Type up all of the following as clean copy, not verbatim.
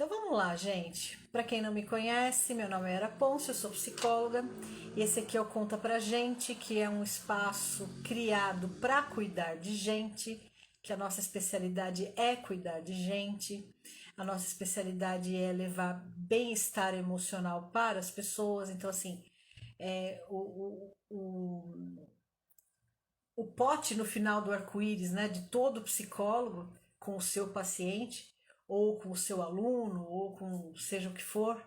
Então vamos lá, gente. Para quem não me conhece, meu nome é Era Ponce, eu sou psicóloga e esse aqui é o Conta Pra Gente, que é um espaço criado para cuidar de gente, que a nossa especialidade é cuidar de gente, a nossa especialidade é levar bem-estar emocional para as pessoas. Então, assim, é, o pote no final do arco-íris, né, de todo psicólogo com o seu paciente, ou com o seu aluno, ou com seja o que for,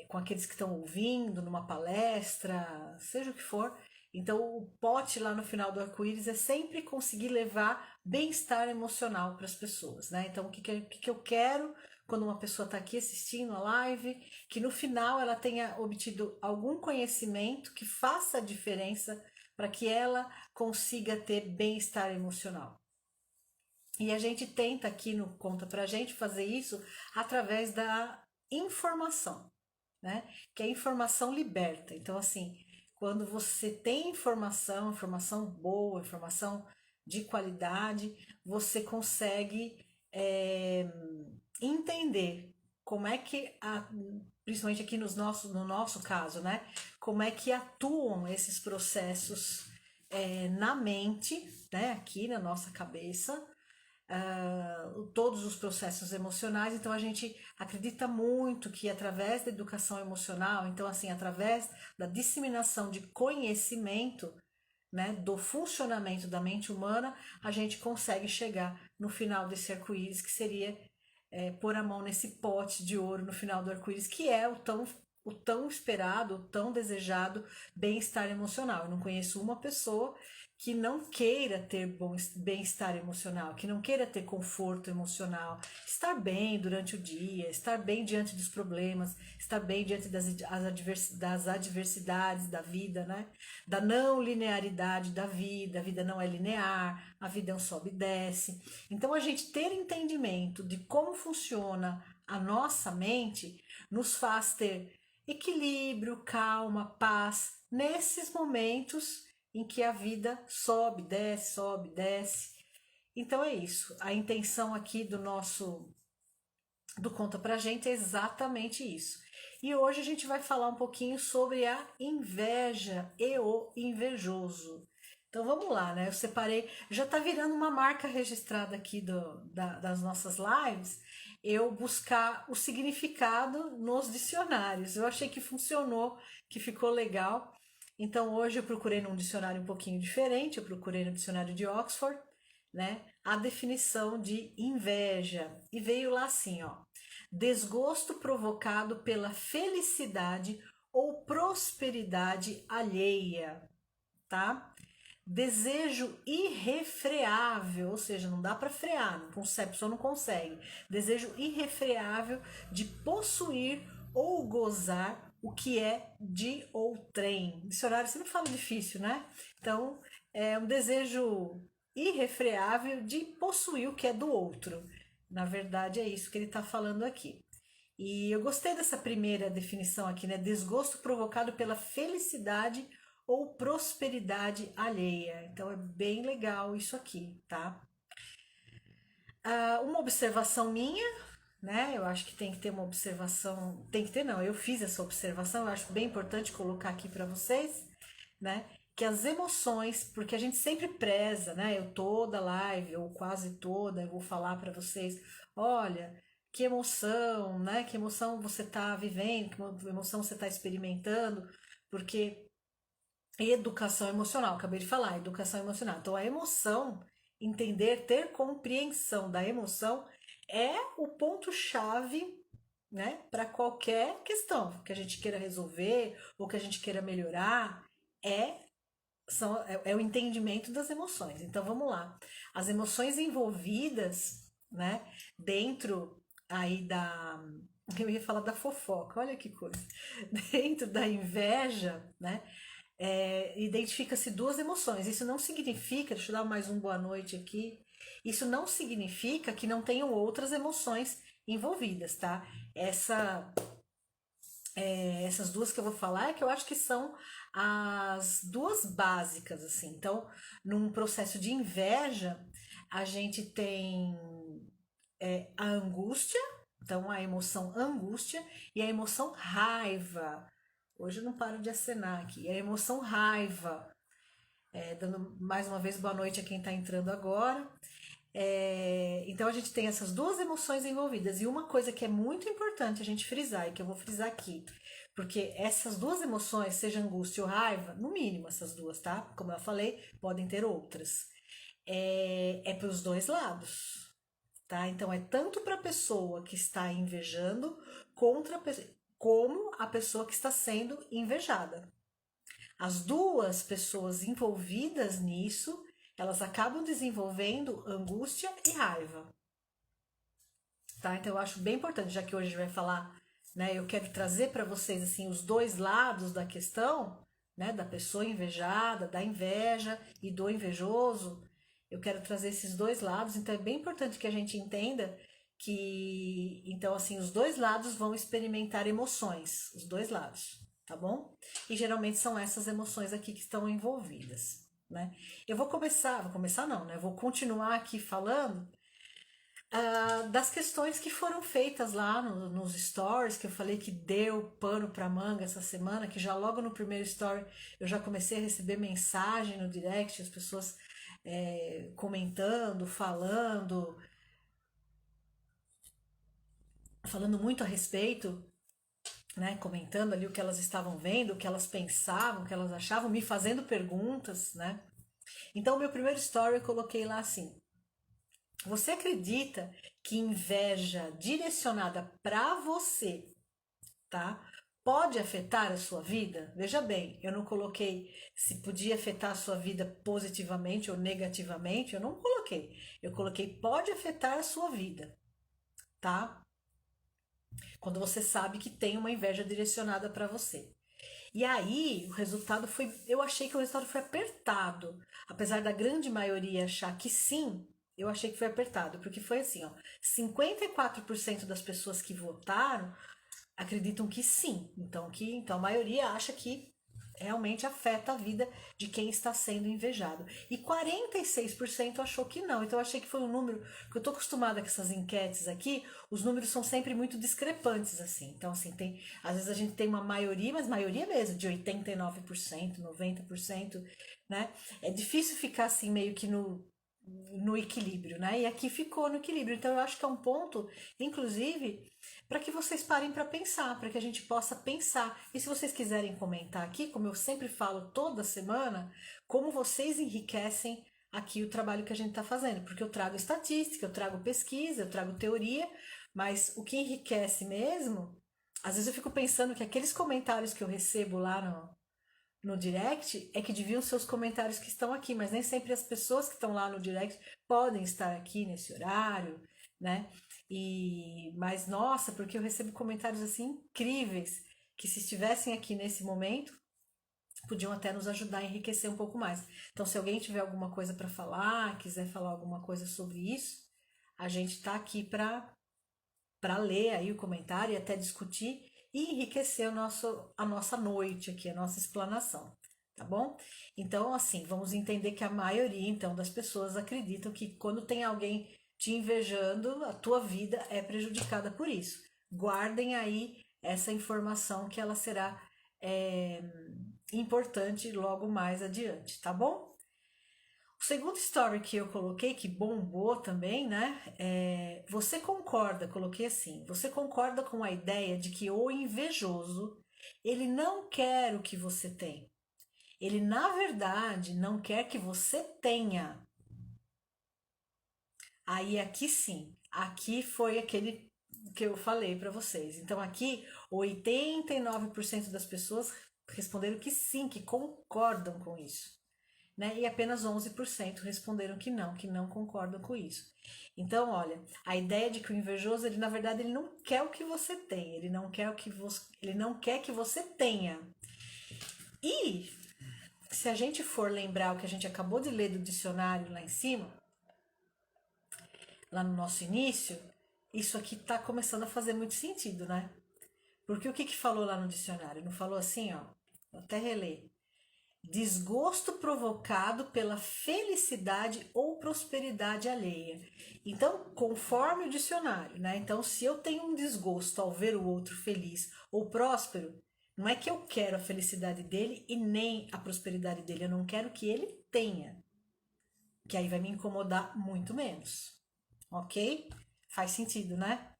com aqueles que estão ouvindo numa palestra, seja o que for. Então, o pote lá no final do arco-íris é sempre conseguir levar bem-estar emocional para as pessoas, né? Então, o que eu quero quando uma pessoa está aqui assistindo a live, que no final ela tenha obtido algum conhecimento que faça a diferença para que ela consiga ter bem-estar emocional. E a gente tenta aqui no Conta Pra Gente fazer isso através da informação, né? Que a informação liberta. Então, assim, quando você tem informação, informação boa, informação de qualidade, você consegue entender como é que, principalmente aqui no nosso caso, né? Como é que atuam esses processos na mente, né? Aqui na nossa cabeça, todos os processos emocionais. Então a gente acredita muito que através da educação emocional, então assim, através da disseminação de conhecimento, né, do funcionamento da mente humana, a gente consegue chegar no final desse arco-íris, que seria pôr a mão nesse pote de ouro no final do arco-íris, que é o tão esperado, o tão desejado bem-estar emocional. Eu não conheço uma pessoa que não queira ter bem-estar emocional, que não queira ter conforto emocional, estar bem durante o dia, estar bem diante dos problemas, estar bem diante das adversidades da vida, né? Da não linearidade da vida. A vida não é linear, a vida é um sobe e desce. Então, a gente ter entendimento de como funciona a nossa mente nos faz ter equilíbrio, calma, paz nesses momentos em que a vida sobe, desce, sobe, desce. Então é isso. A intenção aqui do Conta Pra Gente é exatamente isso. E hoje a gente vai falar um pouquinho sobre a inveja e o invejoso. Então vamos lá, né? Eu separei, já tá virando uma marca registrada aqui das nossas lives, eu buscar o significado nos dicionários. Eu achei que funcionou, que ficou legal. Então hoje eu procurei num dicionário um pouquinho diferente, eu procurei no dicionário de Oxford, né? A definição de inveja. E veio lá assim, ó: desgosto provocado pela felicidade ou prosperidade alheia, tá? Desejo irrefreável, ou seja, não dá para frear, não consegue, a pessoa não consegue. Desejo irrefreável de possuir ou gozar o que é de outrem. Dicionário sempre fala difícil, né? Então, é um desejo irrefreável de possuir o que é do outro. Na verdade, é isso que ele está falando aqui. E eu gostei dessa primeira definição aqui, né? Desgosto provocado pela felicidade ou prosperidade alheia. Então é bem legal isso aqui, tá? Uma observação minha, né? Eu acho que tem que ter uma observação. Tem que ter, não, eu fiz essa observação, eu acho bem importante colocar aqui para vocês, né? Que as emoções, porque a gente sempre preza, né? Eu toda live, ou quase toda, eu vou falar para vocês: olha, que emoção, né? Que emoção você está vivendo, que emoção você está experimentando, porque educação emocional, acabei de falar, educação emocional. Então, a emoção, entender, ter compreensão da emoção é o ponto-chave, né, para qualquer questão que a gente queira resolver ou que a gente queira melhorar, é, é o entendimento das emoções. Então, vamos lá. As emoções envolvidas, né, dentro aí da. Eu ia falar da fofoca, olha que coisa. Dentro da inveja, né? Identifica-se duas emoções. Isso não significa, deixa eu dar mais um boa noite aqui. Isso não significa que não tenham outras emoções envolvidas, tá? Essas duas que eu vou falar é que eu acho que são as duas básicas, assim. Então, num processo de inveja, a gente tem é a angústia, então a emoção angústia e a emoção raiva. Hoje eu não paro de acenar aqui. A emoção raiva, dando mais uma vez boa noite a quem está entrando agora. Então a gente tem essas duas emoções envolvidas. E uma coisa que é muito importante a gente frisar, e que eu vou frisar aqui, porque essas duas emoções, seja angústia ou raiva, no mínimo essas duas, tá? Como eu falei, podem ter outras. É para os dois lados, tá? Então é tanto para a pessoa que está invejando contra como a pessoa que está sendo invejada. As duas pessoas envolvidas nisso, elas acabam desenvolvendo angústia e raiva, tá? Então eu acho bem importante, já que hoje a gente vai falar, né? Eu quero trazer para vocês assim os dois lados da questão, né? Da pessoa invejada, da inveja e do invejoso. Eu quero trazer esses dois lados, então é bem importante que a gente entenda que, então assim, os dois lados vão experimentar emoções, os dois lados, tá bom? E geralmente são essas emoções aqui que estão envolvidas, né? Eu vou começar não, né? Eu vou continuar aqui falando das questões que foram feitas lá nos stories, que eu falei que deu pano para manga essa semana, que já logo no primeiro story eu já comecei a receber mensagem no direct, as pessoas comentando, falando muito a respeito, né, comentando ali o que elas estavam vendo, o que elas pensavam, o que elas achavam, me fazendo perguntas, né? Então, meu primeiro story eu coloquei lá assim: você acredita que inveja direcionada para você, tá? Pode afetar a sua vida? Veja bem, eu não coloquei se podia afetar a sua vida positivamente ou negativamente, eu não coloquei. Eu coloquei pode afetar a sua vida, tá? Quando você sabe que tem uma inveja direcionada para você. E aí, o resultado foi, eu achei que o resultado foi apertado. Apesar da grande maioria achar que sim, eu achei que foi apertado, porque foi assim, ó, 54% das pessoas que votaram acreditam que sim. Então a maioria acha que realmente afeta a vida de quem está sendo invejado. E 46% achou que não. Então eu achei que foi um número que eu tô acostumada com essas enquetes aqui, os números são sempre muito discrepantes assim. Então assim, às vezes a gente tem uma maioria, mas maioria mesmo de 89%, 90%, né? É difícil ficar assim meio que no equilíbrio, né? E aqui ficou no equilíbrio. Então eu acho que é um ponto, inclusive, para que vocês parem para pensar, para que a gente possa pensar. E se vocês quiserem comentar aqui, como eu sempre falo toda semana, como vocês enriquecem aqui o trabalho que a gente está fazendo, porque eu trago estatística, eu trago pesquisa, eu trago teoria, mas o que enriquece mesmo, às vezes eu fico pensando que aqueles comentários que eu recebo lá no direct é que deviam ser os comentários que estão aqui, mas nem sempre as pessoas que estão lá no direct podem estar aqui nesse horário, né? Mas nossa, porque eu recebo comentários assim incríveis que se estivessem aqui nesse momento podiam até nos ajudar a enriquecer um pouco mais. Então, se alguém tiver alguma coisa para falar, quiser falar alguma coisa sobre isso, a gente está aqui para ler aí o comentário e até discutir e enriquecer a nossa noite aqui, a nossa explanação, tá bom? Então, assim, vamos entender que a maioria, então, das pessoas acreditam que quando tem alguém te invejando, a tua vida é prejudicada por isso. Guardem aí essa informação que ela será é, importante logo mais adiante, tá bom? O segundo story que eu coloquei, que bombou também, né? Você concorda, coloquei assim, você concorda com a ideia de que o invejoso, ele não quer o que você tem. Ele, na verdade, não quer que você tenha. Aí aqui sim, aqui foi aquele que eu falei para vocês. Então aqui 89% das pessoas responderam que sim, que concordam com isso. Né? E apenas 11% responderam que não concordam com isso. Então, olha, a ideia de que o invejoso, ele na verdade ele não quer o que você tem, ele não quer ele não quer que você tenha. E se a gente for lembrar o que a gente acabou de ler do dicionário lá em cima, lá no nosso início, isso aqui está começando a fazer muito sentido, né? Porque o que falou lá no dicionário? Não falou assim, ó, vou até reler. desgosto provocado pela felicidade ou prosperidade alheia. Então, conforme o dicionário, né? Então, se eu tenho um desgosto ao ver o outro feliz ou próspero, não é que eu quero a felicidade dele e nem a prosperidade dele, eu não quero que ele tenha, que aí vai me incomodar muito menos, ok? Faz sentido, né?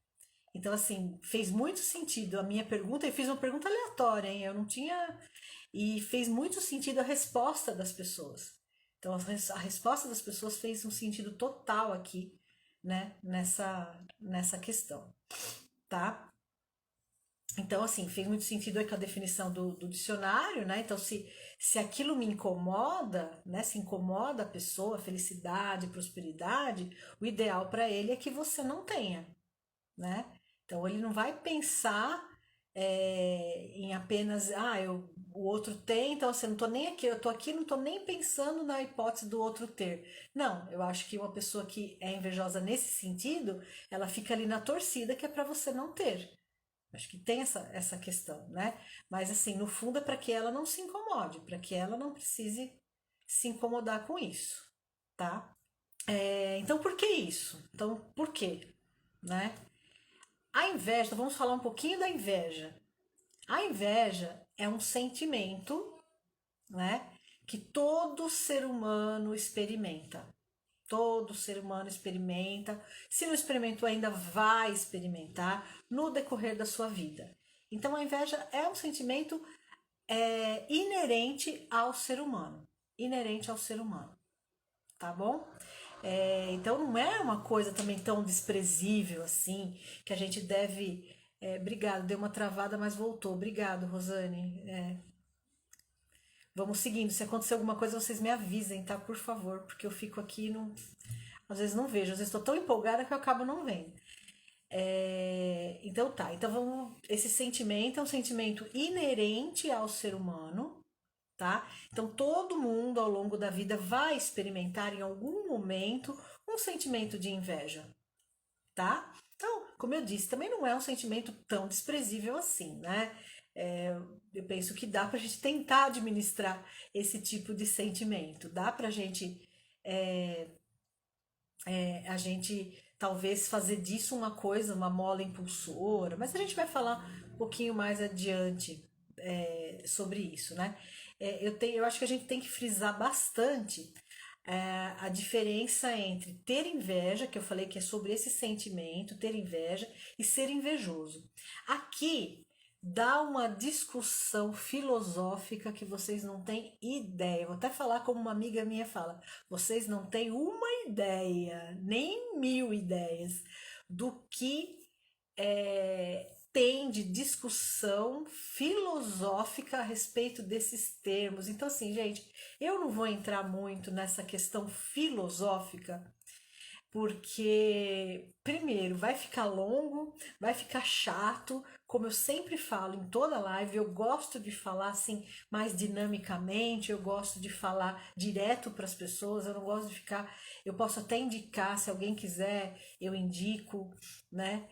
Então, assim, fez muito sentido a minha pergunta. Eu fiz uma pergunta aleatória, hein? Eu não tinha. E fez muito sentido a resposta das pessoas. Então, a resposta das pessoas fez um sentido total aqui, né? Nessa questão, tá? Então, assim, fez muito sentido aí com a definição do dicionário, né? Então, se aquilo me incomoda, né? Se incomoda a pessoa, felicidade, prosperidade, o ideal para ele é que você não tenha, né? Então ele não vai pensar em apenas, o outro tem, então assim, não tô nem aqui, eu tô aqui, não tô nem pensando na hipótese do outro ter. Não, eu acho que uma pessoa que é invejosa nesse sentido, ela fica ali na torcida que é para você não ter. Acho que tem essa questão, né? Mas assim, no fundo é para que ela não se incomode, para que ela não precise se incomodar com isso, tá? Então por que isso? Então por quê? Né? A inveja, então vamos falar um pouquinho da inveja. A inveja é um sentimento, né, que todo ser humano experimenta. Todo ser humano experimenta. Se não experimentou, ainda vai experimentar no decorrer da sua vida. Então, a inveja é um sentimento inerente ao ser humano. Inerente ao ser humano, tá bom? Então não é uma coisa também tão desprezível assim, que a gente deve. Obrigado, deu uma travada, mas voltou. Obrigado, Rosane. Vamos seguindo. Se acontecer alguma coisa, vocês me avisem, tá? Por favor, porque eu fico aqui e não, às vezes não vejo. Às vezes estou tão empolgada que eu acabo não vendo. Então tá. Então vamos. Esse sentimento é um sentimento inerente ao ser humano, tá? Então todo mundo ao longo da vida vai experimentar em algum momento um sentimento de inveja, tá? Então, como eu disse, também não é um sentimento tão desprezível assim, né? Eu penso que dá pra gente tentar administrar esse tipo de sentimento, dá pra gente, a gente talvez fazer disso uma coisa, uma mola impulsora, mas a gente vai falar um pouquinho mais adiante sobre isso, né? Eu acho que a gente tem que frisar bastante a diferença entre ter inveja, que eu falei que é sobre esse sentimento, ter inveja, e ser invejoso. Aqui dá uma discussão filosófica que vocês não têm ideia. Vou até falar como uma amiga minha fala: vocês não têm uma ideia, nem 1000 ideias, do que tem de discussão filosófica a respeito desses termos. Então, assim, gente, eu não vou entrar muito nessa questão filosófica, porque, primeiro, vai ficar longo, vai ficar chato. Como eu sempre falo em toda live, eu gosto de falar assim mais dinamicamente, eu gosto de falar direto para as pessoas, eu não gosto de ficar. Eu posso até indicar, se alguém quiser, eu indico, né?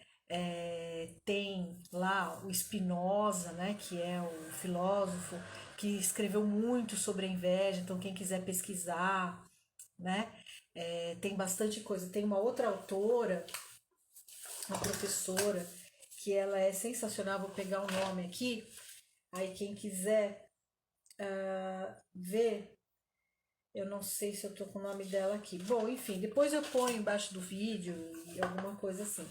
Tem lá o Spinoza, né, que é o filósofo que escreveu muito sobre a inveja, então quem quiser pesquisar, né, tem bastante coisa. Tem uma outra autora, uma professora, que ela é sensacional, vou pegar o nome aqui, aí quem quiser ver, eu não sei se eu tô com o nome dela aqui. Bom, enfim, depois eu ponho embaixo do vídeo e alguma coisa assim.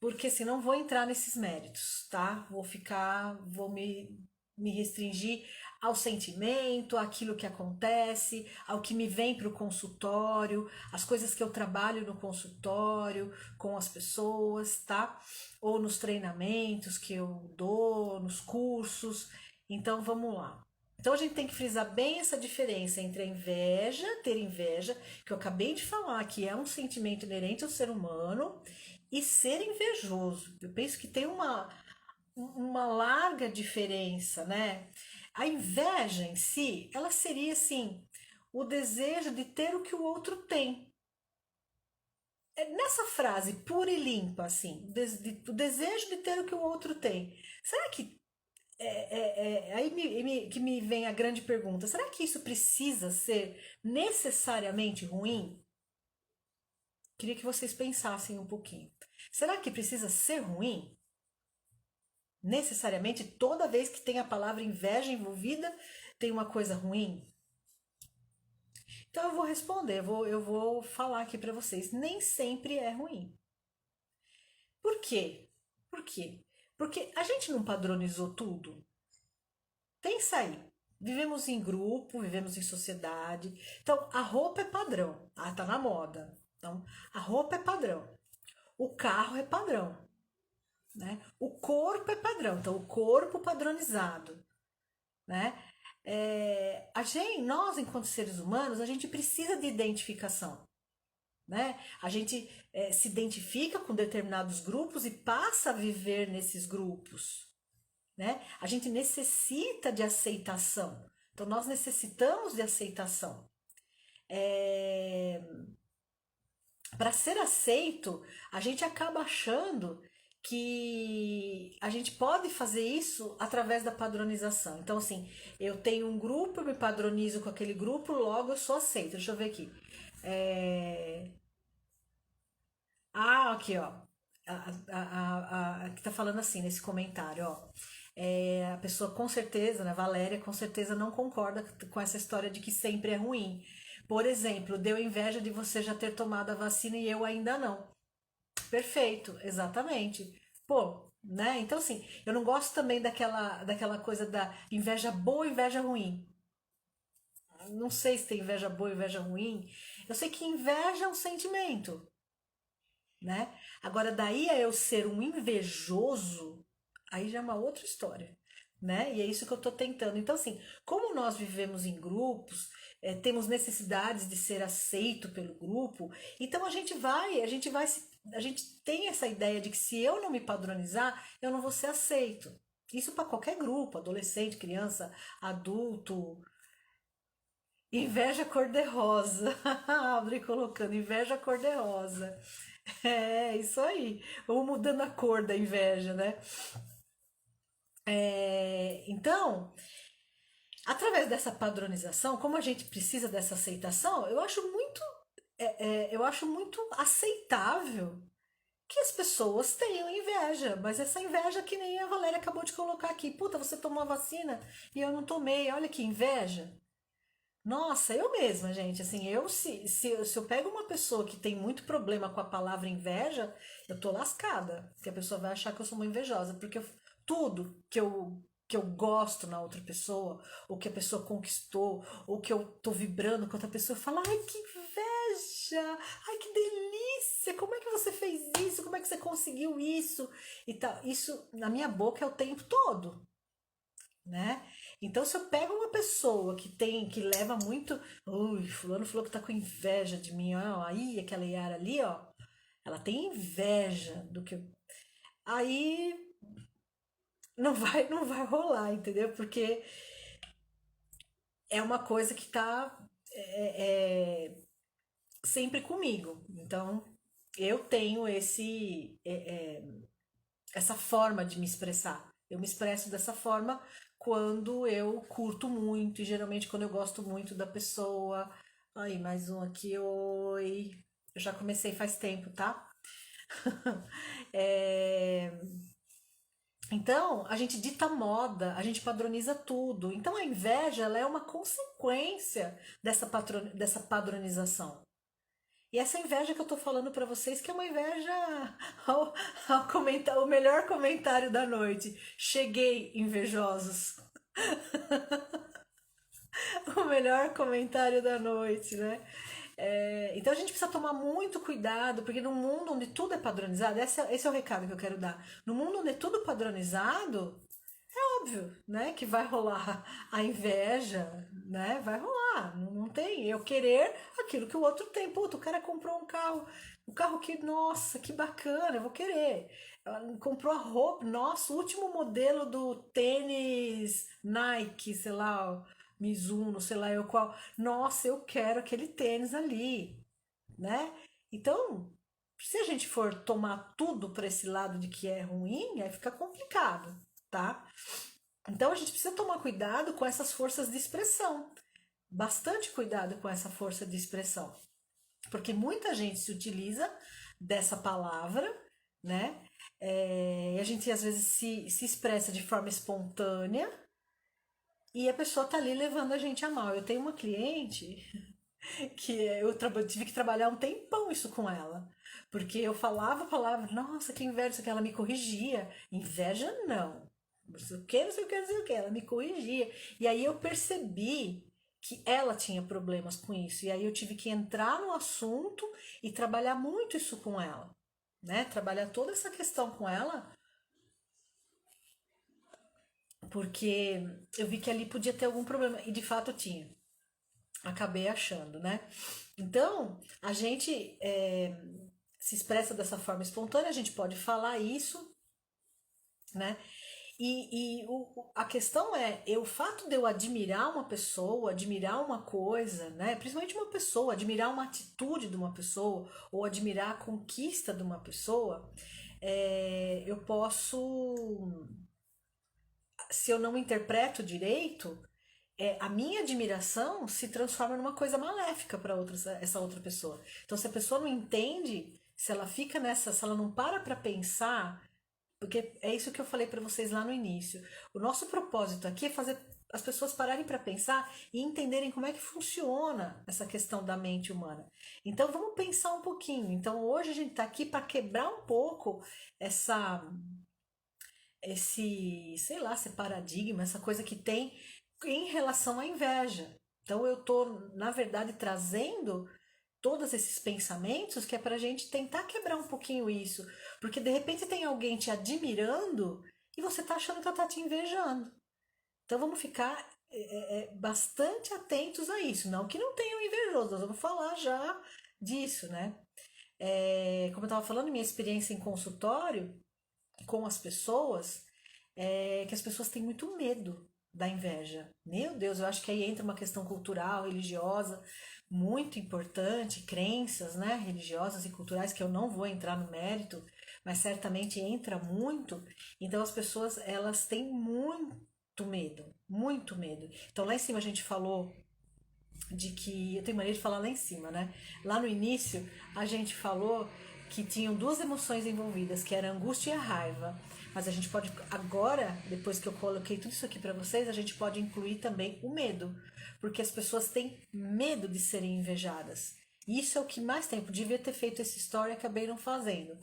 Porque senão vou entrar nesses méritos, tá? Vou me restringir ao sentimento, àquilo que acontece, ao que me vem para o consultório, as coisas que eu trabalho no consultório com as pessoas, tá? Ou nos treinamentos que eu dou, nos cursos. Então vamos lá. Então a gente tem que frisar bem essa diferença entre a inveja, ter inveja, que eu acabei de falar, que é um sentimento inerente ao ser humano, e ser invejoso. Eu penso que tem uma larga diferença, né? A inveja em si, ela seria assim, o desejo de ter o que o outro tem. Nessa frase pura e limpa, assim, o desejo de ter o que o outro tem. Será que Aí que me vem a grande pergunta: será que isso precisa ser necessariamente ruim? Queria que vocês pensassem um pouquinho. Será que precisa ser ruim? Necessariamente, toda vez que tem a palavra inveja envolvida, tem uma coisa ruim? Então eu vou responder, eu vou falar aqui para vocês. Nem sempre é ruim. Por quê? Por quê? Porque a gente não padronizou tudo. Pensa aí. Vivemos em grupo, vivemos em sociedade. Então, a roupa é padrão. Ah, tá na moda. Então, a roupa é padrão. O carro é padrão, né? O corpo é padrão. Então, o corpo padronizado, né? Nós, enquanto seres humanos, a gente precisa de identificação, né? A gente se identifica com determinados grupos e passa a viver nesses grupos, né? A gente necessita de aceitação. Então, nós necessitamos de aceitação. É... Para ser aceito, a gente acaba achando que a gente pode fazer isso através da padronização. Então, assim, eu tenho um grupo, eu me padronizo com aquele grupo, logo eu sou aceita. Deixa eu ver aqui. É... Aqui, ó. Que tá falando assim nesse comentário, ó. A pessoa com certeza, né, Valéria, com certeza não concorda com essa história de que sempre é ruim. Por exemplo, deu inveja de você já ter tomado a vacina e eu ainda não. Perfeito, exatamente. Pô, né? Então, assim, eu não gosto também daquela coisa da inveja boa e inveja ruim. Não sei se tem inveja boa e inveja ruim. Eu sei que inveja é um sentimento, né? Agora, daí a eu ser um invejoso, aí já é uma outra história, né? E é isso que eu tô tentando. Então, assim, como nós vivemos em grupos, temos necessidades de ser aceito pelo grupo, então a gente tem essa ideia de que se eu não me padronizar, eu não vou ser aceito. Isso para qualquer grupo, adolescente, criança, adulto. Inveja cor-de-rosa. Abre colocando inveja cor-de-rosa. É, isso aí. Ou mudando a cor da inveja, né? Então, através dessa padronização, como a gente precisa dessa aceitação, eu acho muito aceitável que as pessoas tenham inveja, mas essa inveja que nem a Valéria acabou de colocar aqui. Puta, você tomou a vacina e eu não tomei. Olha que inveja. Nossa, eu mesma, gente, assim, se eu pego uma pessoa que tem muito problema com a palavra inveja, eu tô lascada, porque a pessoa vai achar que eu sou uma invejosa, porque tudo que eu gosto na outra pessoa, ou que a pessoa conquistou, ou que eu tô vibrando com outra pessoa, eu falo, ai, que inveja, ai, que delícia, como é que você fez isso, como é que você conseguiu isso, e tal, isso na minha boca é o tempo todo, né? Então, se eu pego uma pessoa que leva muito, ui, fulano falou que tá com inveja de mim, ó, aí aquela Yara ali, ó, ela tem inveja do que aí não vai rolar, entendeu? Porque é uma coisa que tá sempre comigo. Então, eu tenho essa forma de me expressar. Eu me expresso dessa forma quando eu curto muito, e geralmente quando eu gosto muito da pessoa. Aí, mais um aqui, oi. Eu já comecei faz tempo, tá? É, Então, a gente dita moda, a gente padroniza tudo. Então, a inveja, ela é uma consequência dessa padronização. E essa inveja que eu tô falando pra vocês, que é uma inveja o melhor comentário da noite. Cheguei, invejosos. O melhor comentário da noite, né? Então a gente precisa tomar muito cuidado, porque no mundo onde tudo é padronizado, esse é o recado que eu quero dar. No mundo onde é tudo padronizado, óbvio, né, que vai rolar a inveja, né? Vai rolar, não tem eu querer aquilo que o outro tem. Puta, o cara comprou um carro que, nossa, que bacana, eu vou querer. Ela comprou a roupa, nossa, o último modelo do tênis Nike, sei lá, Mizuno, sei lá eu qual. Nossa, eu quero aquele tênis ali, né? Então, se a gente for tomar tudo para esse lado de que é ruim, aí fica complicado, tá? Então a gente precisa tomar cuidado com essas forças de expressão, bastante cuidado com essa força de expressão, porque muita gente se utiliza dessa palavra, né? E a gente às vezes se expressa de forma espontânea e a pessoa tá ali levando a gente a mal. Eu tenho uma cliente que tive que trabalhar um tempão isso com ela. Porque eu falava a palavra, nossa, que inveja, isso que ela me corrigia. Inveja não. Não sei o que, não sei o que, não sei o que. Ela me corrigia. E aí eu percebi que ela tinha problemas com isso. E aí eu tive que entrar no assunto e trabalhar muito isso com ela. Né? Trabalhar toda essa questão com ela, porque eu vi que ali podia ter algum problema. E de fato tinha. Acabei achando, né? Então, a gente se expressa dessa forma espontânea, a gente pode falar isso, né? A questão é, o fato de eu admirar uma pessoa, admirar uma coisa, né? Principalmente uma pessoa, admirar uma atitude de uma pessoa, ou admirar a conquista de uma pessoa, eu posso, se eu não interpreto direito, a minha admiração se transforma numa coisa maléfica para essa outra pessoa. Então, se a pessoa não entende, se ela fica nessa, se ela não para pensar, porque é isso que eu falei para vocês lá no início. O nosso propósito aqui é fazer as pessoas pararem para pensar e entenderem como é que funciona essa questão da mente humana. Então, vamos pensar um pouquinho. Então, hoje a gente está aqui para quebrar um pouco essa sei lá, esse paradigma, essa coisa que tem em relação à inveja. Então eu tô, na verdade, trazendo todos esses pensamentos que é para a gente tentar quebrar um pouquinho isso, porque de repente tem alguém te admirando e você tá achando que ela tá te invejando. Então vamos ficar bastante atentos a isso, não que não tenham invejoso, nós vamos falar já disso, né? Como eu estava falando, minha experiência em consultório com as pessoas, que as pessoas têm muito medo da inveja. Meu Deus, eu acho que aí entra uma questão cultural, religiosa, muito importante, crenças, né, religiosas e culturais que eu não vou entrar no mérito, mas certamente entra muito. Então as pessoas, elas têm muito medo, muito medo. Então lá em cima a gente falou de que eu tenho mania de falar lá em cima, né? Lá no início a gente falou que tinham duas emoções envolvidas, que era a angústia e a raiva. Mas a gente pode agora, depois que eu coloquei tudo isso aqui para vocês, a gente pode incluir também o medo, porque as pessoas têm medo de serem invejadas. E isso é o que mais tem. Eu devia ter feito essa história e acabei não fazendo.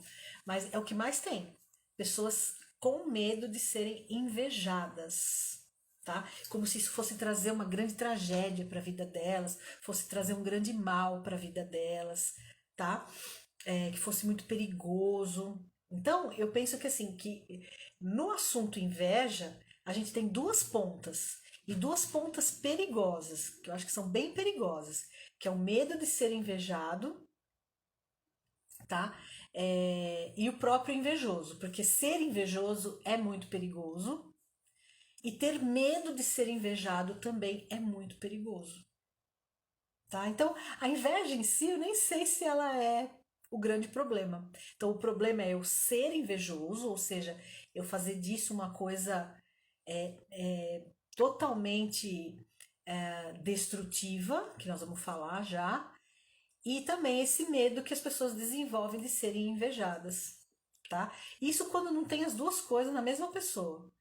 Mas é o que mais tem. Pessoas com medo de serem invejadas, tá? Como se isso fosse trazer uma grande tragédia para a vida delas, fosse trazer um grande mal para a vida delas, tá? Que fosse muito perigoso. Então, eu penso que assim, que no assunto inveja, a gente tem duas pontas e duas pontas perigosas, que eu acho que são bem perigosas, que é o medo de ser invejado, tá? E o próprio invejoso, porque ser invejoso é muito perigoso, e ter medo de ser invejado também é muito perigoso, tá? Então, a inveja em si, eu nem sei se ela é o grande problema. Então, o problema é eu ser invejoso, ou seja, eu fazer disso uma coisa totalmente destrutiva, que nós vamos falar já, e também esse medo que as pessoas desenvolvem de serem invejadas, tá? Isso quando não tem as duas coisas na mesma pessoa.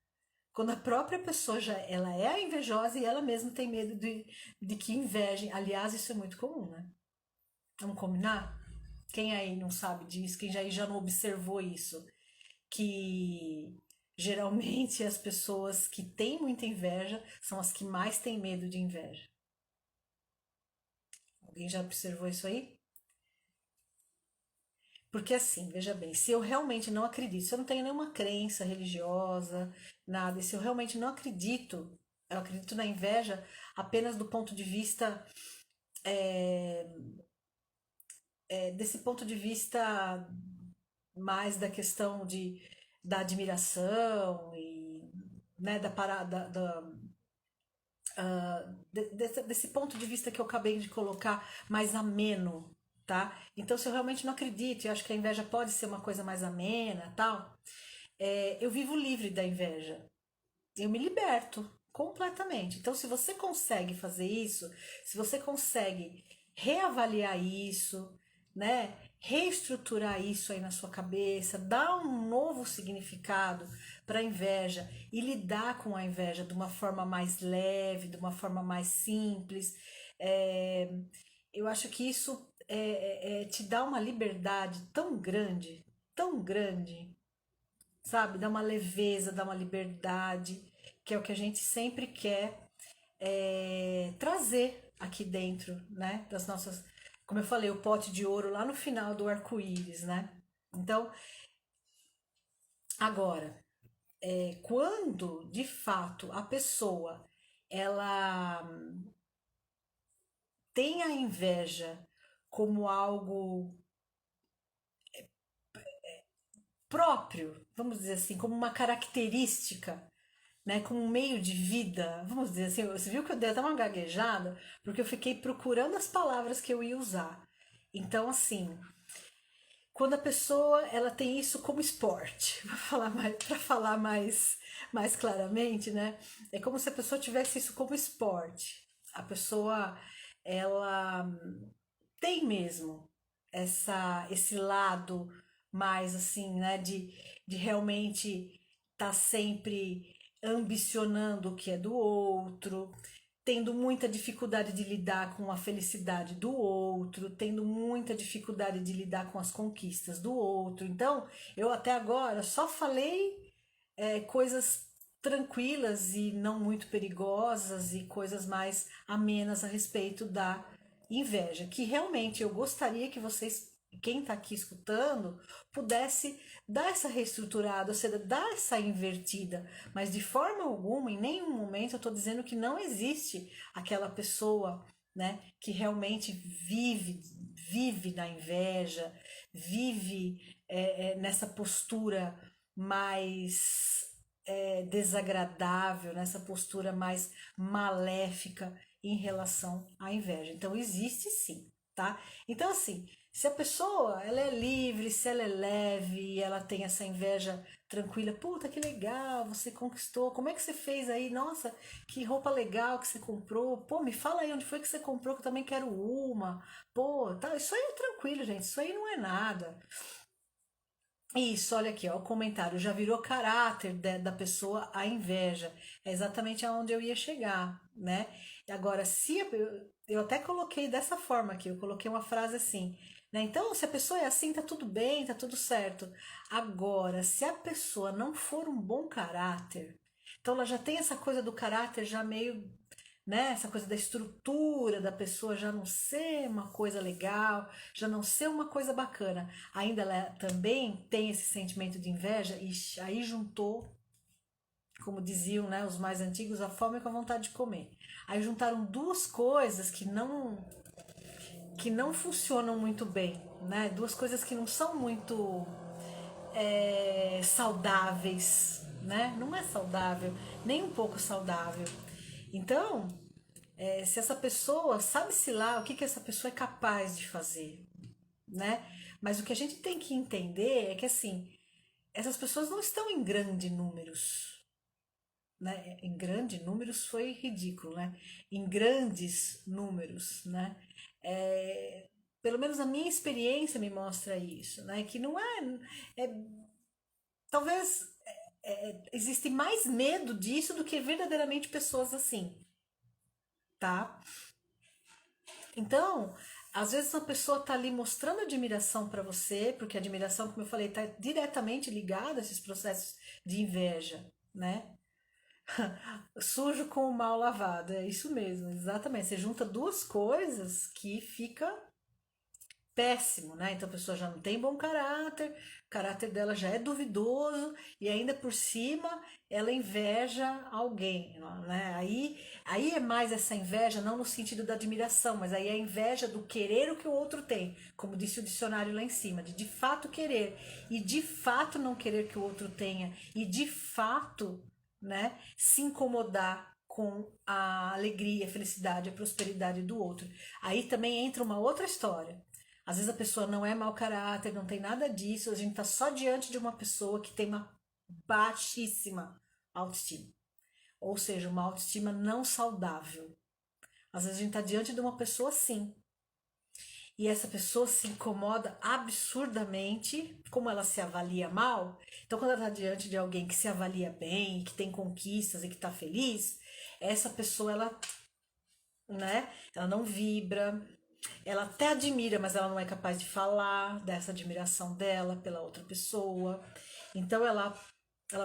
Quando a própria pessoa já ela é invejosa e ela mesma tem medo de que invejem. Aliás, isso é muito comum, né? Vamos combinar? Quem aí não sabe disso? Quem já não observou isso? Que geralmente as pessoas que têm muita inveja são as que mais têm medo de inveja. Alguém já observou isso aí? Porque assim, veja bem, se eu realmente não acredito, se eu não tenho nenhuma crença religiosa, nada, e se eu realmente não acredito, eu acredito na inveja apenas do ponto de vista, é, desse ponto de vista mais da questão da admiração e né, da parada, desse ponto de vista que eu acabei de colocar, mais ameno, tá? Então, se eu realmente não acredito e acho que a inveja pode ser uma coisa mais amena, tal, eu vivo livre da inveja. eu me liberto completamente. Então, se você consegue fazer isso, se você consegue reavaliar isso, né? Reestruturar isso aí na sua cabeça, dar um novo significado para a inveja e lidar com a inveja de uma forma mais leve, de uma forma mais simples, é, eu acho que isso te dá uma liberdade tão grande, sabe? Dá uma leveza, dá uma liberdade, que é o que a gente sempre quer trazer aqui dentro, né? Das nossas, como eu falei, o pote de ouro lá no final do arco-íris, né? Então, agora, quando de fato a pessoa ela tem a inveja como algo próprio, vamos dizer assim, como uma característica, né, como um meio de vida, vamos dizer assim, você viu que eu dei até uma gaguejada, porque eu fiquei procurando as palavras que eu ia usar. Então, assim, quando a pessoa ela tem isso como esporte, para falar mais claramente, né, é como se a pessoa tivesse isso como esporte. A pessoa ela tem mesmo esse lado mais assim, né, de realmente estar tá sempre ambicionando o que é do outro, tendo muita dificuldade de lidar com a felicidade do outro, tendo muita dificuldade de lidar com as conquistas do outro. Então, eu até agora só falei coisas tranquilas e não muito perigosas e coisas mais amenas a respeito da inveja, que realmente eu gostaria que vocês, quem está aqui escutando, pudesse dar essa reestruturada, ou seja, dar essa invertida, mas de forma alguma, em nenhum momento eu estou dizendo que não existe aquela pessoa, né, que realmente vive na inveja, vive nessa postura mais desagradável, nessa postura mais maléfica em relação à inveja. Então existe sim, tá? Então assim, se a pessoa ela é livre, se ela é leve, ela tem essa inveja tranquila, puta que legal, você conquistou, como é que você fez aí? Nossa, que roupa legal que você comprou. Pô, me fala aí onde foi que você comprou que eu também quero uma. Pô, tá, isso aí é tranquilo, gente, isso aí não é nada. Isso, olha aqui, ó, o comentário já virou caráter da pessoa a inveja. É exatamente aonde eu ia chegar, né? Agora, se eu até coloquei dessa forma aqui, eu coloquei uma frase assim, né? Então, se a pessoa é assim, tá tudo bem, tá tudo certo. Agora, se a pessoa não for um bom caráter, então ela já tem essa coisa do caráter já meio, né? Essa coisa da estrutura da pessoa já não ser uma coisa legal, já não ser uma coisa bacana. Ainda ela também tem esse sentimento de inveja e aí juntou, como diziam, né, os mais antigos, a fome com a vontade de comer. Aí juntaram duas coisas que não funcionam muito bem, né? Duas coisas que não são muito saudáveis, né? Não é saudável, nem um pouco saudável. Então, se essa pessoa, sabe-se lá o que essa pessoa é capaz de fazer, né? Mas o que a gente tem que entender é que, assim, essas pessoas não estão em grandes números, né? Em grandes números foi ridículo, né? Em grandes números, né? É, pelo menos a minha experiência me mostra isso, né? Que não é talvez existe mais medo disso do que verdadeiramente pessoas assim, tá? Então, às vezes a pessoa está ali mostrando admiração para você, porque a admiração, como eu falei, está diretamente ligada a esses processos de inveja, né? Sujo com o mal lavado, é isso mesmo, exatamente. Você junta duas coisas que fica péssimo, né? Então a pessoa já não tem bom caráter, o caráter dela já é duvidoso e ainda por cima ela inveja alguém, né? Aí é mais essa inveja não no sentido da admiração, mas aí é a inveja do querer o que o outro tem, como disse o dicionário lá em cima, de fato querer e de fato não querer que o outro tenha e de fato, né, se incomodar com a alegria, a felicidade, a prosperidade do outro. Aí também entra uma outra história. Às vezes a pessoa não é mau caráter, não tem nada disso, a gente está só diante de uma pessoa que tem uma baixíssima autoestima. ou seja, uma autoestima não saudável. Às vezes a gente está diante de uma pessoa assim, e essa pessoa se incomoda absurdamente, como ela se avalia mal. Então, quando ela está diante de alguém que se avalia bem, que tem conquistas e que está feliz, essa pessoa, ela não vibra, ela até admira, mas ela não é capaz de falar dessa admiração dela pela outra pessoa. Então ela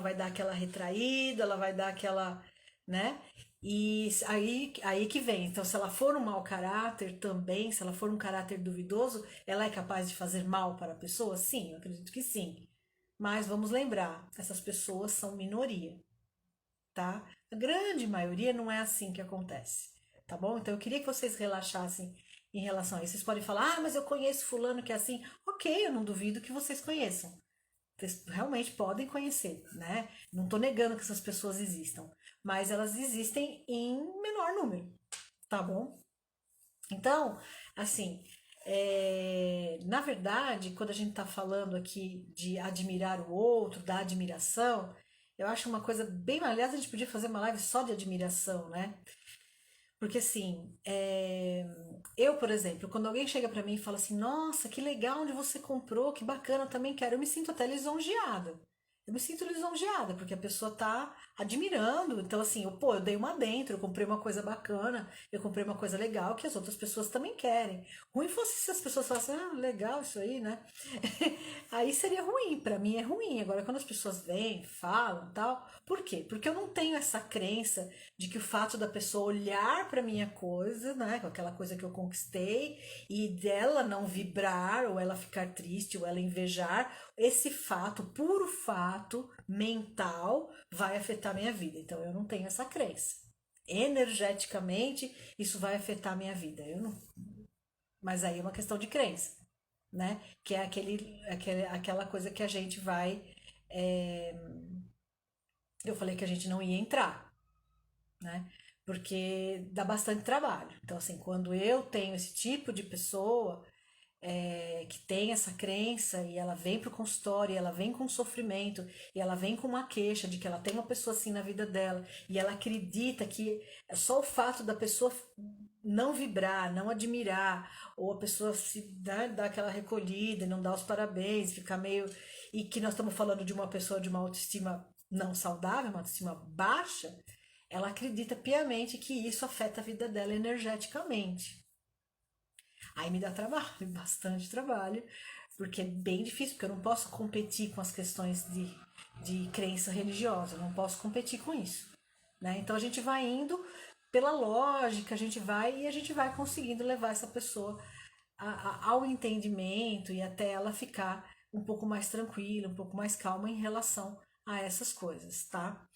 vai dar aquela retraída, ela vai dar aquela, né? E aí que vem. Então, se ela for um mau caráter também, se ela for um caráter duvidoso, ela é capaz de fazer mal para a pessoa? Sim, eu acredito que sim. Mas vamos lembrar, essas pessoas são minoria, tá? A grande maioria não é assim que acontece, tá bom? Então eu queria que vocês relaxassem em relação a isso. Vocês podem falar, ah, mas eu conheço fulano que é assim. Ok, eu não duvido que vocês conheçam. Vocês realmente podem conhecer, né? Não estou negando que essas pessoas existam, mas elas existem em menor número, tá bom? Então, assim, na verdade, quando a gente está falando aqui de admirar o outro, da admiração, eu acho uma coisa bem. Aliás, a gente podia fazer uma live só de admiração, né? Porque assim, eu, por exemplo, quando alguém chega pra mim e fala assim, nossa, que legal onde você comprou, que bacana, eu também quero, eu me sinto até lisonjeada. Eu me sinto lisonjeada, porque a pessoa tá admirando. Então, assim, eu dei uma dentro, eu comprei uma coisa bacana, eu comprei uma coisa legal que as outras pessoas também querem. Ruim fosse se as pessoas falassem, ah, legal isso aí, né? Aí seria ruim, pra mim é ruim. Agora, quando as pessoas vêm, falam tal, por quê? Porque eu não tenho essa crença de que o fato da pessoa olhar para minha coisa, né, com aquela coisa que eu conquistei, e dela não vibrar, ou ela ficar triste, ou ela invejar, esse fato, puro fato mental, vai afetar minha vida. Então eu não tenho essa crença. Energeticamente, isso vai afetar minha vida. Eu não, mas aí é uma questão de crença, né? Que é aquela coisa que a gente vai. é, Eu falei que a gente não ia entrar, né? Porque dá bastante trabalho. Então, assim, quando eu tenho esse tipo de pessoa que tem essa crença e ela vem pro consultório, e ela vem com sofrimento, e ela vem com uma queixa de que ela tem uma pessoa assim na vida dela, e ela acredita que é só o fato da pessoa não vibrar, não admirar, ou a pessoa se dar aquela recolhida, não dar os parabéns, ficar meio. E que nós estamos falando de uma pessoa de uma autoestima não saudável, uma autoestima baixa, ela acredita piamente que isso afeta a vida dela energeticamente. Aí me dá trabalho, bastante trabalho, porque é bem difícil, porque eu não posso competir com as questões de crença religiosa, eu não posso competir com isso. Né? Então a gente vai indo pela lógica, a gente vai e a gente vai conseguindo levar essa pessoa ao entendimento e até ela ficar um pouco mais tranquila, um pouco mais calma em relação a essas coisas, tá?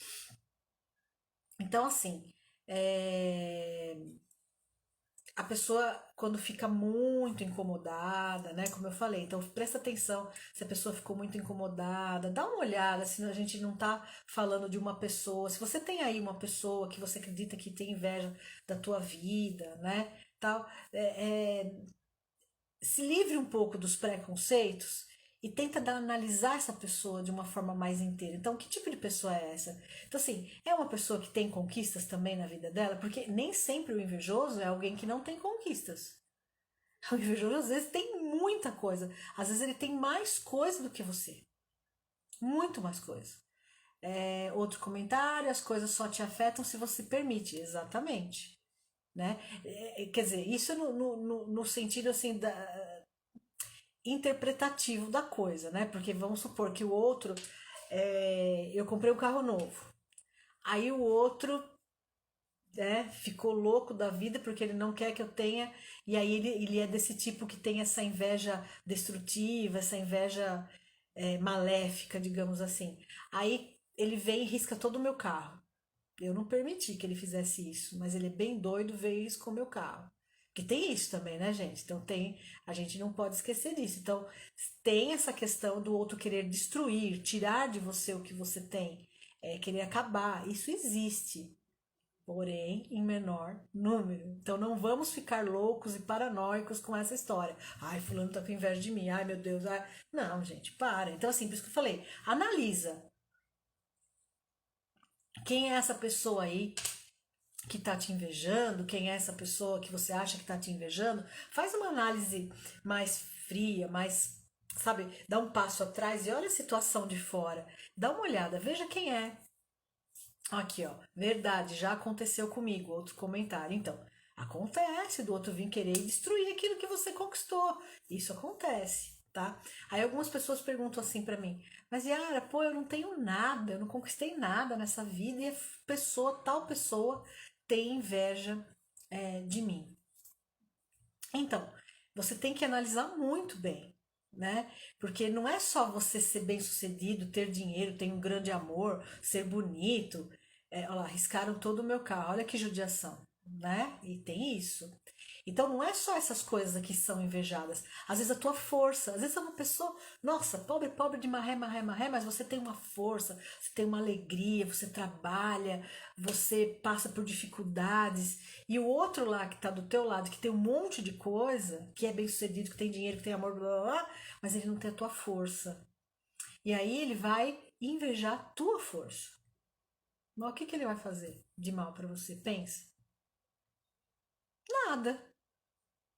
Então, assim, é, a pessoa, quando fica muito incomodada, né? Como eu falei, então presta atenção se a pessoa ficou muito incomodada, dá uma olhada se a gente não tá falando de uma pessoa. Se você tem aí uma pessoa que você acredita que tem inveja da tua vida, né? Tal, se livre um pouco dos preconceitos e tenta analisar essa pessoa de uma forma mais inteira. Então, que tipo de pessoa é essa? Então, assim, é uma pessoa que tem conquistas também na vida dela? Porque nem sempre o invejoso é alguém que não tem conquistas. O invejoso às vezes tem muita coisa. Às vezes ele tem mais coisa do que você. Muito mais coisa. Outro comentário, as coisas só te afetam se você permite. Exatamente. Né? Quer dizer, isso no sentido assim interpretativo da coisa, né? Porque vamos supor que o outro, eu comprei um carro novo, aí o outro, ficou louco da vida porque ele não quer que eu tenha, e aí ele é desse tipo que tem essa inveja destrutiva, essa inveja maléfica, digamos assim. Aí ele vem e risca todo o meu carro. Eu não permiti que ele fizesse isso, mas ele é bem doido, veio isso com o meu carro. Que tem isso também, né, gente? Então a gente não pode esquecer disso. Então tem essa questão do outro querer destruir, tirar de você o que você tem, querer acabar. Isso existe, porém em menor número. Então não vamos ficar loucos e paranoicos com essa história. Ai, fulano tá com inveja de mim. Ai, meu Deus. Ai. Não, gente, para. Então assim, por isso que eu falei, analisa. Quem é essa pessoa aí que tá te invejando? Quem é essa pessoa que você acha que tá te invejando? Faz uma análise mais fria, mais, sabe, dá um passo atrás e olha a situação de fora. Dá uma olhada, veja quem é. Aqui, ó, verdade, já aconteceu comigo. Outro comentário. Então, acontece do outro vir querer destruir aquilo que você conquistou. Isso acontece, tá? Aí algumas pessoas perguntam assim pra mim: Mas Yara, pô, eu não tenho nada, eu não conquistei nada nessa vida e a pessoa, tal pessoa, tem inveja, de mim. Então, você tem que analisar muito bem, né? Porque não é só você ser bem-sucedido, ter dinheiro, ter um grande amor, ser bonito. Olha lá, riscaram todo o meu carro. Olha que judiação, né? E tem isso. Então não é só essas coisas que são invejadas. Às vezes a tua força, às vezes é uma pessoa, nossa, pobre, pobre de marré, marré, marré, mas você tem uma força, você tem uma alegria, você trabalha, você passa por dificuldades. E o outro lá que tá do teu lado, que tem um monte de coisa, que é bem sucedido, que tem dinheiro, que tem amor, blá, blá, blá, mas ele não tem a tua força. E aí ele vai invejar a tua força. Mas o que que ele vai fazer de mal para você? Pensa. Nada.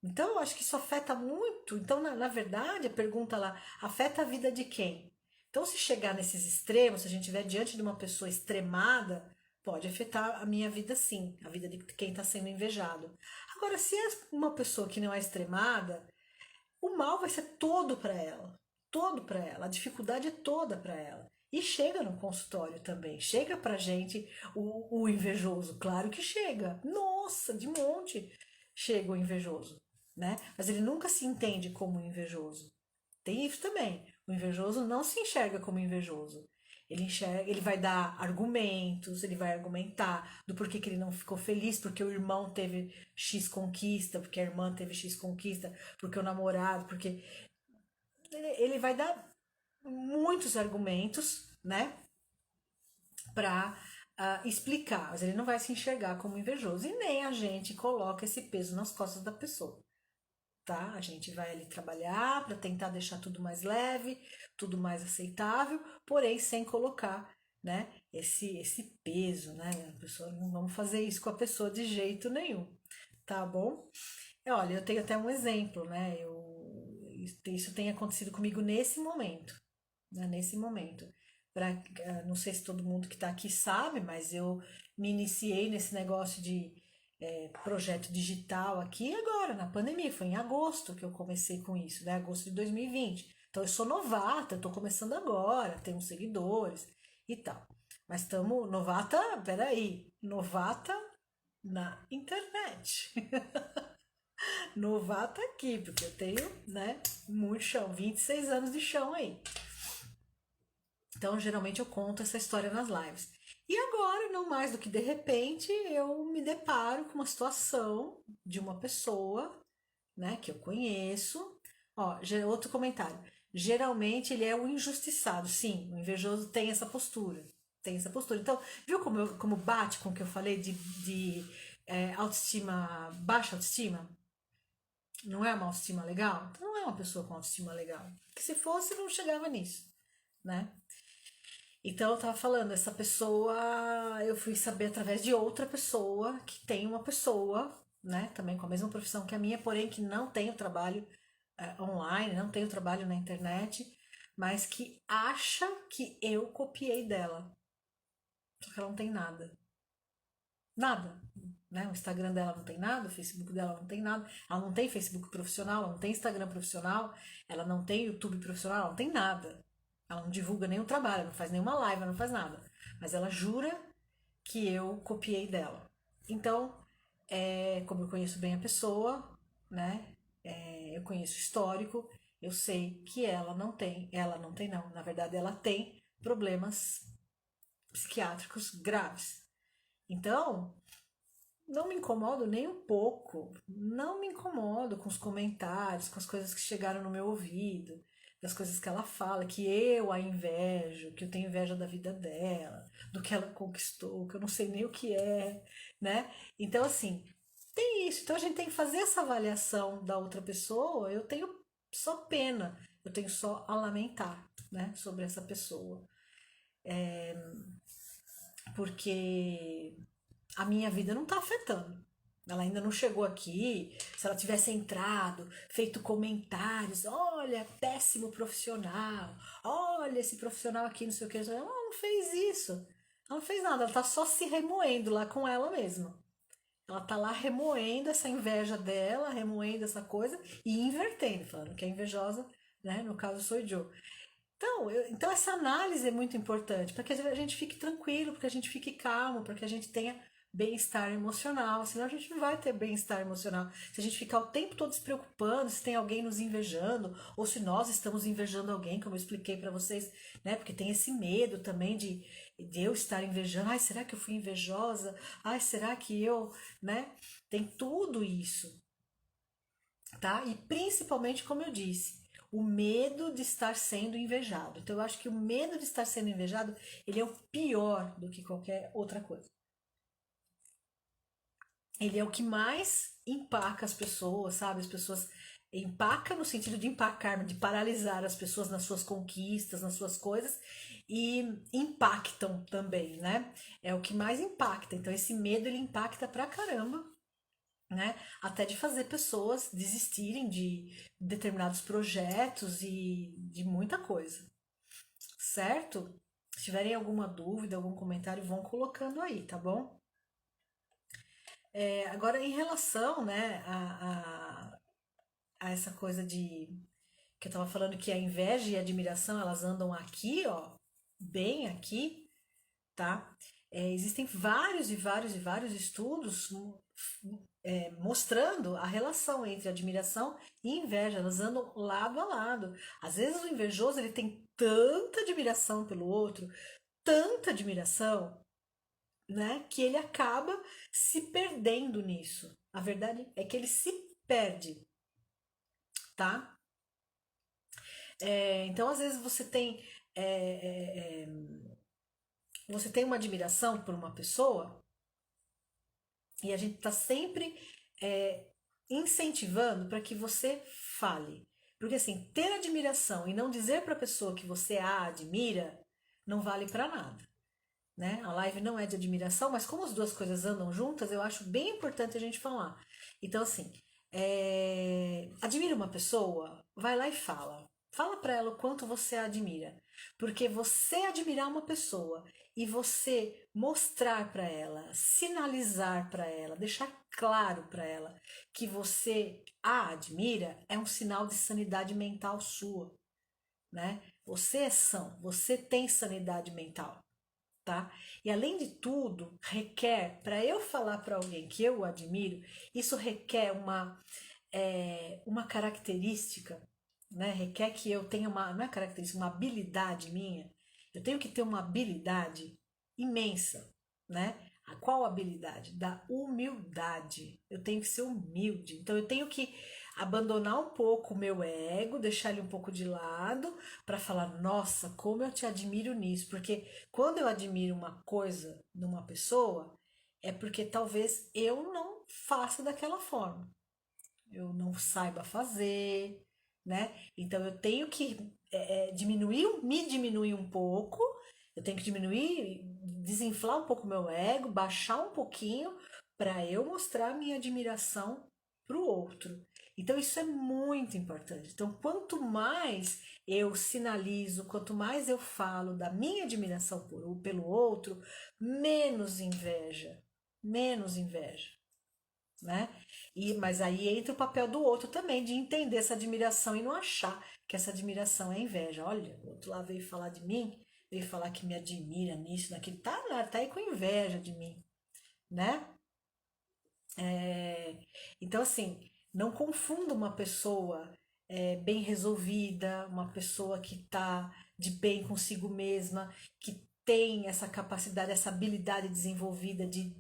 Então, eu acho que isso afeta muito. Então, na verdade, a pergunta lá, afeta a vida de quem? Então, se chegar nesses extremos, se a gente estiver diante de uma pessoa extremada, pode afetar a minha vida sim, a vida de quem está sendo invejado. Agora, se é uma pessoa que não é extremada, o mal vai ser todo para ela. Todo para ela. A dificuldade é toda para ela. E chega no consultório também. Chega pra gente o invejoso. Claro que chega. Nossa, de monte chega o invejoso, né? Mas ele nunca se entende como invejoso. Tem isso também. O invejoso não se enxerga como invejoso. Ele enxerga, ele vai dar argumentos, ele vai argumentar do porquê que ele não ficou feliz, porque o irmão teve X conquista, porque a irmã teve X conquista, porque o namorado, porque ele vai dar muitos argumentos, né, para explicar, mas ele não vai se enxergar como invejoso e nem a gente coloca esse peso nas costas da pessoa, tá? A gente vai ali trabalhar para tentar deixar tudo mais leve, tudo mais aceitável, porém sem colocar, né, esse peso, né? A pessoa, não vamos fazer isso com a pessoa de jeito nenhum, tá bom? Olha, eu tenho até um exemplo, né? Isso tem acontecido comigo nesse momento, né? Nesse momento. Não sei se todo mundo que está aqui sabe, mas eu me iniciei nesse negócio de projeto digital aqui agora, na pandemia. Foi em agosto que eu comecei com isso, né? Agosto de 2020. Então eu sou novata, eu estou começando agora, temos seguidores e tal. Mas estamos novata, peraí, novata na internet. Novata aqui, porque eu tenho, né, muito chão, 26 anos de chão aí. Então, geralmente eu conto essa história nas lives. E agora, não mais do que de repente, eu me deparo com uma situação de uma pessoa, né, que eu conheço. Ó, outro comentário. Geralmente ele é o injustiçado. Sim, o invejoso tem essa postura. Tem essa postura. Então, viu como bate com o que eu falei de autoestima, baixa autoestima? Não é uma autoestima legal? Então não é uma pessoa com autoestima legal. Porque se fosse, não chegava nisso, né? Então eu tava falando, essa pessoa eu fui saber através de outra pessoa que tem uma pessoa, né, também com a mesma profissão que a minha, porém que não tem o trabalho online, não tem o trabalho na internet, mas que acha que eu copiei dela. Só que ela não tem nada. Nada. Né? O Instagram dela não tem nada, o Facebook dela não tem nada. Ela não tem Facebook profissional, ela não tem Instagram profissional, ela não tem YouTube profissional, ela não tem nada. Ela não divulga nenhum trabalho, não faz nenhuma live, não faz nada. Mas ela jura que eu copiei dela. Então, como eu conheço bem a pessoa, né? Eu conheço o histórico, eu sei que ela não tem não, na verdade ela tem problemas psiquiátricos graves. Então, não me incomodo nem um pouco. Não me incomodo com os comentários, com as coisas que chegaram no meu ouvido, das coisas que ela fala, que eu a invejo, que eu tenho inveja da vida dela, do que ela conquistou, que eu não sei nem o que é, né? Então, assim, tem isso. Então a gente tem que fazer essa avaliação da outra pessoa. Eu tenho só pena, eu tenho só a lamentar, né, sobre essa pessoa. porque a minha vida não tá afetando. Ela ainda não chegou aqui. Se ela tivesse entrado, feito comentários, olha, péssimo profissional, olha esse profissional aqui, não sei o que, ela não fez isso. Ela não fez nada, ela tá só se remoendo lá com ela mesma. Ela tá lá remoendo essa inveja dela, remoendo essa coisa e invertendo, falando que é invejosa, né? No caso sou eu. Então essa análise é muito importante para que a gente fique tranquilo, para que a gente fique calmo, para que a gente tenha bem-estar emocional. Senão a gente não vai ter bem-estar emocional. Se a gente ficar o tempo todo se preocupando, se tem alguém nos invejando, ou se nós estamos invejando alguém, como eu expliquei para vocês, né? Porque tem esse medo também de eu estar invejando. Ai, será que eu fui invejosa? Ai, será que eu, né? Tem tudo isso, tá? E principalmente, como eu disse, o medo de estar sendo invejado. Então, eu acho que o medo de estar sendo invejado, ele é o pior do que qualquer outra coisa. Ele é o que mais empaca as pessoas, sabe? As pessoas empaca no sentido de empacar, de paralisar as pessoas nas suas conquistas, nas suas coisas e impactam também, né? É o que mais impacta. Então esse medo ele impacta pra caramba, né? Até de fazer pessoas desistirem de determinados projetos e de muita coisa, certo? Se tiverem alguma dúvida, algum comentário, vão colocando aí, tá bom? Agora, em relação, né, a essa coisa de que eu tava falando que a inveja e a admiração elas andam aqui, ó, bem aqui, tá? Existem vários e vários e vários estudos mostrando a relação entre admiração e inveja, elas andam lado a lado. Às vezes o invejoso ele tem tanta admiração pelo outro, tanta admiração, né, que ele acaba se perdendo nisso. A verdade é que ele se perde, tá? Então, às vezes é, é, é, você tem uma admiração por uma pessoa e a gente está sempre é, incentivando para que você fale. Porque assim, ter admiração e não dizer para a pessoa que você a admira não vale para nada, né? A live não é de admiração, mas como as duas coisas andam juntas, eu acho bem importante a gente falar. Então, assim, admira uma pessoa, vai lá e fala. Fala para ela o quanto você a admira. Porque você admirar uma pessoa e você mostrar para ela, sinalizar para ela, deixar claro para ela que você a admira, é um sinal de sanidade mental sua, né? Você é são, você tem sanidade mental, tá? E além de tudo, requer, para eu falar para alguém que eu o admiro, isso requer uma característica, né? Requer que eu tenha uma, não é característica, uma habilidade minha. Eu tenho que ter uma habilidade imensa, né? A qual habilidade? Da humildade. Eu tenho que ser humilde. Então eu tenho que abandonar um pouco o meu ego, deixar ele um pouco de lado para falar, nossa, como eu te admiro nisso, porque quando eu admiro uma coisa numa pessoa, é porque talvez eu não faça daquela forma, eu não saiba fazer, né? Então eu tenho que diminuir, me diminuir um pouco, eu tenho que diminuir, desinflar um pouco o meu ego, baixar um pouquinho para eu mostrar minha admiração para o outro. Então isso é muito importante. Então quanto mais eu sinalizo, quanto mais eu falo da minha admiração pelo outro, menos inveja, né? Mas aí entra o papel do outro também, de entender essa admiração e não achar que essa admiração é inveja. Olha, o outro lá veio falar de mim, veio falar que me admira nisso, naquilo. Tá lá, tá aí com inveja de mim, né? Então, assim, não confunda uma pessoa bem resolvida, uma pessoa que tá de bem consigo mesma, que tem essa capacidade, essa habilidade desenvolvida de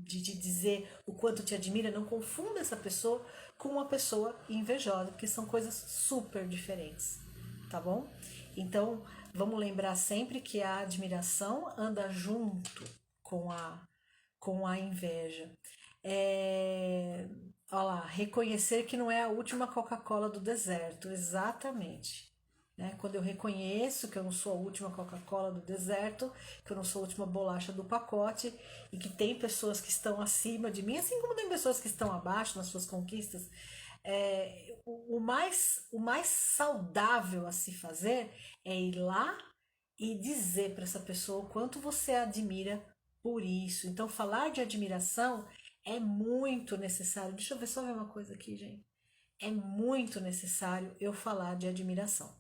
dizer o quanto te admira, não confunda essa pessoa com uma pessoa invejosa, porque são coisas super diferentes, tá bom? Então, vamos lembrar sempre que a admiração anda junto com a inveja. Olha lá, reconhecer que não é a última Coca-Cola do deserto, exatamente. né? Quando eu reconheço que eu não sou a última Coca-Cola do deserto, que eu não sou a última bolacha do pacote e que tem pessoas que estão acima de mim, assim como tem pessoas que estão abaixo nas suas conquistas, o mais saudável a se fazer é ir lá e dizer para essa pessoa o quanto você a admira por isso. Então, falar de admiração é muito necessário. Deixa eu ver só ver uma coisa aqui, gente. É muito necessário eu falar de admiração,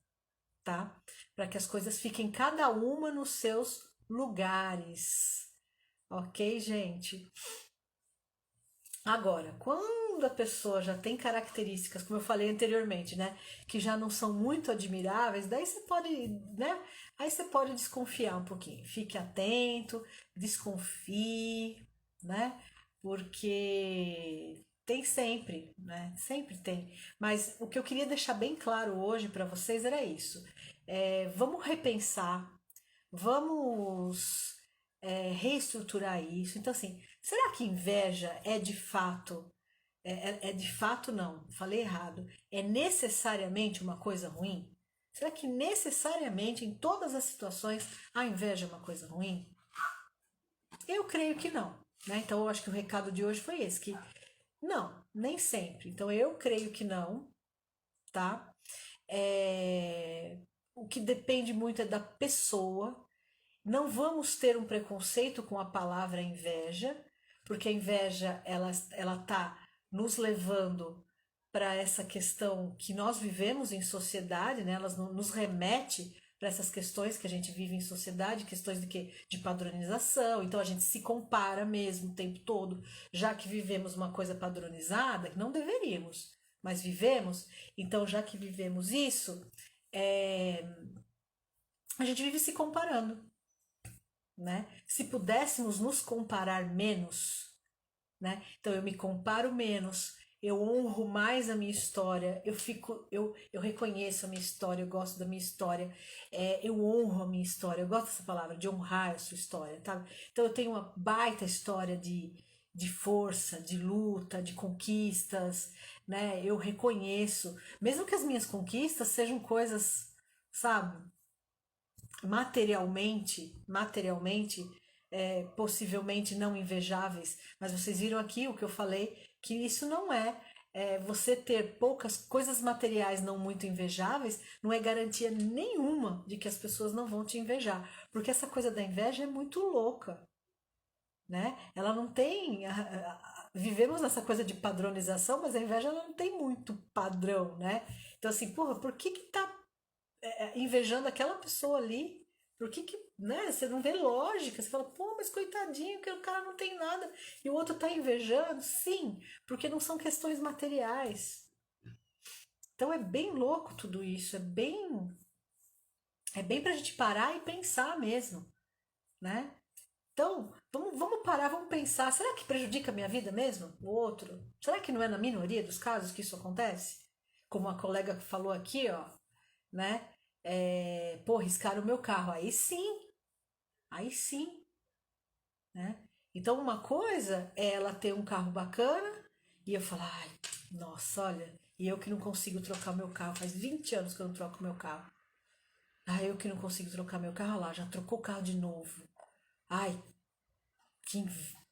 tá? Para que as coisas fiquem cada uma nos seus lugares. Ok, gente? Agora, quando a pessoa já tem características, como eu falei anteriormente, né, que já não são muito admiráveis, daí você pode, né, aí você pode desconfiar um pouquinho. Fique atento, desconfie, né, porque tem sempre, né, sempre tem. Mas o que eu queria deixar bem claro hoje para vocês era isso. Vamos repensar, vamos reestruturar isso. Então, assim, será que inveja é de fato, é de fato não, falei errado, é necessariamente uma coisa ruim? Será que necessariamente em todas as situações a inveja é uma coisa ruim? Eu creio que não, né? Então eu acho que o recado de hoje foi esse, que não, nem sempre. Então eu creio que não, tá? O que depende muito é da pessoa. Não vamos ter um preconceito com a palavra inveja, porque a inveja ela tá nos levando para essa questão que nós vivemos em sociedade, né? Elas nos remete para essas questões que a gente vive em sociedade, questões de que de padronização. Então a gente se compara mesmo o tempo todo, já que vivemos uma coisa padronizada, que não deveríamos, mas vivemos. Então já que vivemos isso, é, a gente vive se comparando, né? Se pudéssemos nos comparar menos, né? Então eu me comparo menos, eu honro mais a minha história, eu reconheço a minha história, eu gosto da minha história, eu honro a minha história, eu gosto dessa palavra, de honrar a sua história, tá? Então eu tenho uma baita história de força, de luta, de conquistas, né? Eu reconheço, mesmo que as minhas conquistas sejam coisas, sabe, materialmente, possivelmente não invejáveis, mas vocês viram aqui o que eu falei, que isso não você ter poucas coisas materiais não muito invejáveis, não é garantia nenhuma de que as pessoas não vão te invejar, porque essa coisa da inveja é muito louca, né? Ela não tem vivemos essa coisa de padronização, mas a inveja ela não tem muito padrão, né? Então assim, porra, por que tá invejando aquela pessoa ali? Por que que, né? Você não vê lógica. Você fala, pô, mas coitadinho, que o cara não tem nada e o outro tá invejando. Sim, porque não são questões materiais. Então é bem louco tudo isso. É bem pra gente parar e pensar mesmo, né? Então, vamos parar, vamos pensar. Será que prejudica a minha vida mesmo? O outro? Será que não é na minoria dos casos que isso acontece? Como a colega falou aqui, ó, né? Pô, riscaram o meu carro. Aí sim, né? Então uma coisa é ela ter um carro bacana e eu falar, ai, nossa, olha, e eu que não consigo trocar o meu carro, faz 20 anos que eu não troco o meu carro. Ai, eu que não consigo trocar meu carro lá, já trocou o carro de novo. Ai, que,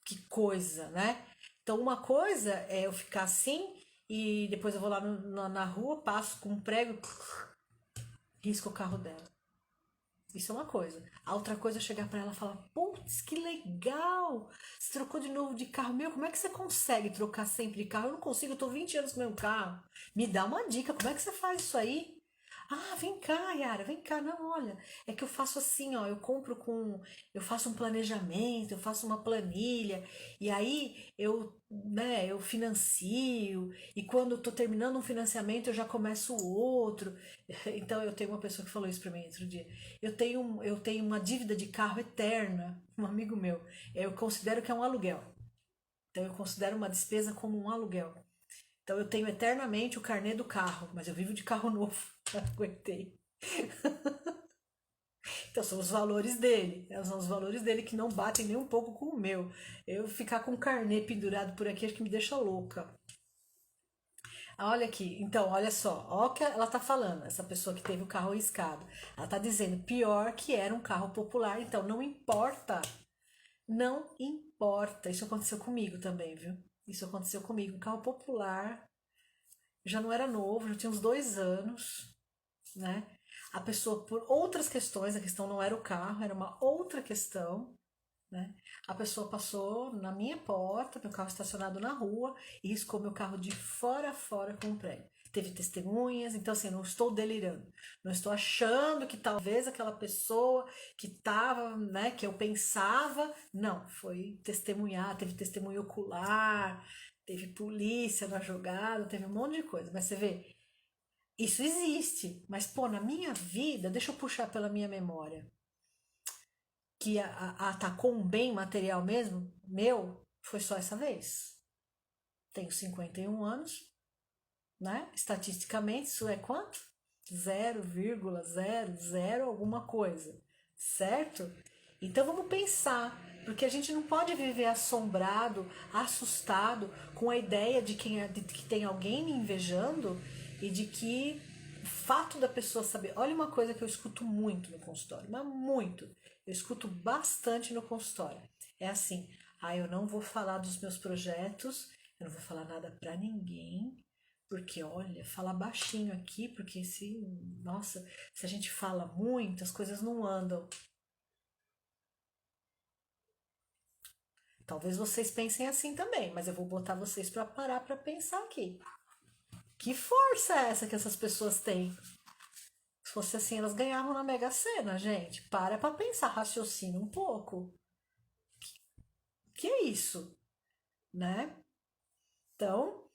que coisa, né? Então uma coisa é eu ficar assim e depois eu vou lá na rua, passo com um prego, risco o carro dela. Isso é uma coisa. A outra coisa é chegar pra ela e falar: putz, que legal! Você trocou de novo de carro. Meu, como é que você consegue trocar sempre de carro? Eu não consigo, eu tô 20 anos com o meu carro. Me dá uma dica, como é que você faz isso aí? Ah, vem cá, Yara, vem cá. Não, olha, é que eu faço assim, ó, eu faço um planejamento, eu faço uma planilha, e aí eu financio, e quando eu tô terminando um financiamento, eu já começo o outro. Então eu tenho uma pessoa que falou isso pra mim outro dia. Eu tenho uma dívida de carro eterna, um amigo meu. Eu considero que é um aluguel. Então eu considero uma despesa como um aluguel. Então eu tenho eternamente o carnê do carro, mas eu vivo de carro novo. Aguentei. Então são os valores dele. São os valores dele que não batem nem um pouco com o meu. Eu ficar com o carnê pendurado por aqui acho que me deixa louca. Olha aqui, então, olha só, olha o que ela tá falando, essa pessoa que teve o carro riscado. Ela tá dizendo pior que era um carro popular, então não importa, não importa. Isso aconteceu comigo também, viu? Isso aconteceu comigo. Um carro popular, já não era novo, já tinha uns 2 anos, né? A pessoa, por outras questões, a questão não era o carro, era uma outra questão, né? A pessoa passou na minha porta, meu carro estacionado na rua, e riscou meu carro de fora a fora com o prego. Teve testemunhas, então assim, não estou delirando. Não estou achando que talvez aquela pessoa que estava, né, que eu pensava, não, foi testemunhar, teve testemunho ocular, teve polícia na jogada, teve um monte de coisa. Mas você vê, isso existe. Mas, pô, na minha vida, deixa eu puxar pela minha memória que atacou um bem material mesmo, meu, foi só essa vez. Tenho 51 anos, né? Estatisticamente, isso é quanto? 0,00 alguma coisa, certo? Então vamos pensar, porque a gente não pode viver assombrado, assustado com a ideia de que tem alguém me invejando e de que o fato da pessoa saber. Olha uma coisa que eu escuto muito no consultório, mas muito. Eu escuto bastante no consultório. É assim: ah, eu não vou falar dos meus projetos, eu não vou falar nada pra ninguém, porque olha, fala baixinho aqui, porque se, nossa, se a gente fala muito, as coisas não andam. Talvez vocês pensem assim também, mas eu vou botar vocês para parar para pensar aqui. Que força é essa que essas pessoas têm? Se fosse assim, elas ganhavam na Mega Sena, gente. Para pensar, raciocina um pouco. Que é isso, né? Então,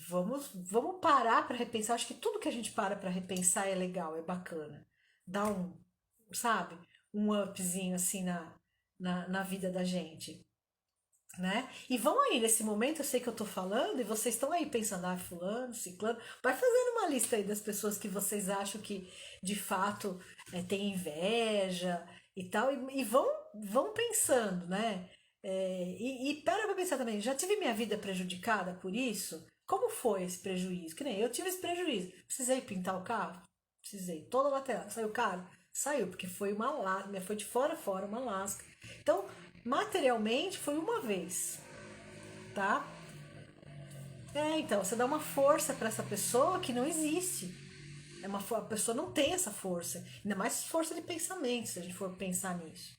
vamos parar para repensar. Acho que tudo que a gente para repensar é legal, é bacana. Dá um, sabe, um upzinho assim na vida da gente, né? E vão aí, nesse momento, eu sei que eu tô falando, e vocês estão aí pensando, ah, fulano, ciclano, vai fazendo uma lista aí das pessoas que vocês acham que de fato tem inveja e tal, e vão pensando, né? E para pra pensar também, já tive minha vida prejudicada por isso? Como foi esse prejuízo? Que nem eu tive esse prejuízo. Precisei pintar o carro? Precisei. Toda a lateral. Saiu caro? Saiu, porque foi uma lasca, foi de fora a fora uma lasca. Então, materialmente foi uma vez, tá? Então, você dá uma força para essa pessoa que não existe. A pessoa não tem essa força. Ainda mais força de pensamento, se a gente for pensar nisso.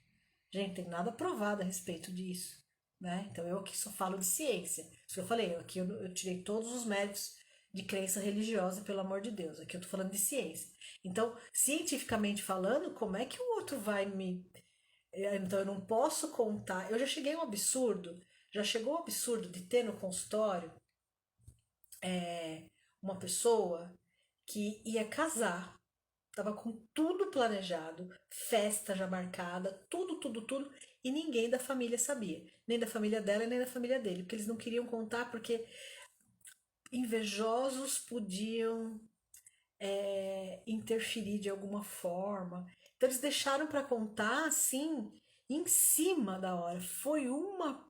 Gente, tem nada provado a respeito disso, né? Então, eu aqui só falo de ciência. Isso que eu falei, aqui eu tirei todos os méritos de crença religiosa, pelo amor de Deus. Aqui eu tô falando de ciência. Então, cientificamente falando, como é que o outro vai me. Então, eu não posso contar. Eu já cheguei a um absurdo. Já chegou o absurdo de ter no consultório uma pessoa que ia casar, tava com tudo planejado, festa já marcada, tudo, tudo, tudo, e ninguém da família sabia, nem da família dela, nem da família dele, porque eles não queriam contar, porque invejosos podiam interferir de alguma forma. Então eles deixaram para contar assim, em cima da hora. Foi uma.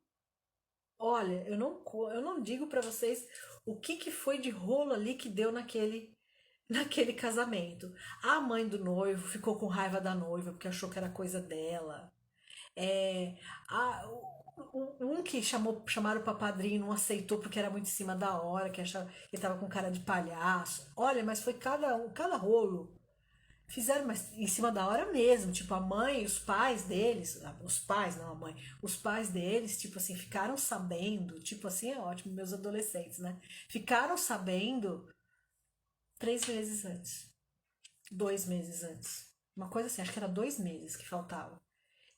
Olha, eu não digo para vocês o que foi de rolo ali que deu naquele casamento. A mãe do noivo ficou com raiva da noiva porque achou que era coisa dela. É, um que chamaram para padrinho não aceitou porque era muito em cima da hora, que achava que estava com cara de palhaço. Olha, mas foi cada rolo. Fizeram, mas em cima da hora mesmo, tipo, a mãe, os pais deles, os pais, não a mãe, os pais deles, tipo assim, ficaram sabendo, tipo assim, é ótimo, meus adolescentes, né? Ficaram sabendo 3 meses antes, 2 meses antes. Uma coisa assim, acho que era 2 meses que faltava.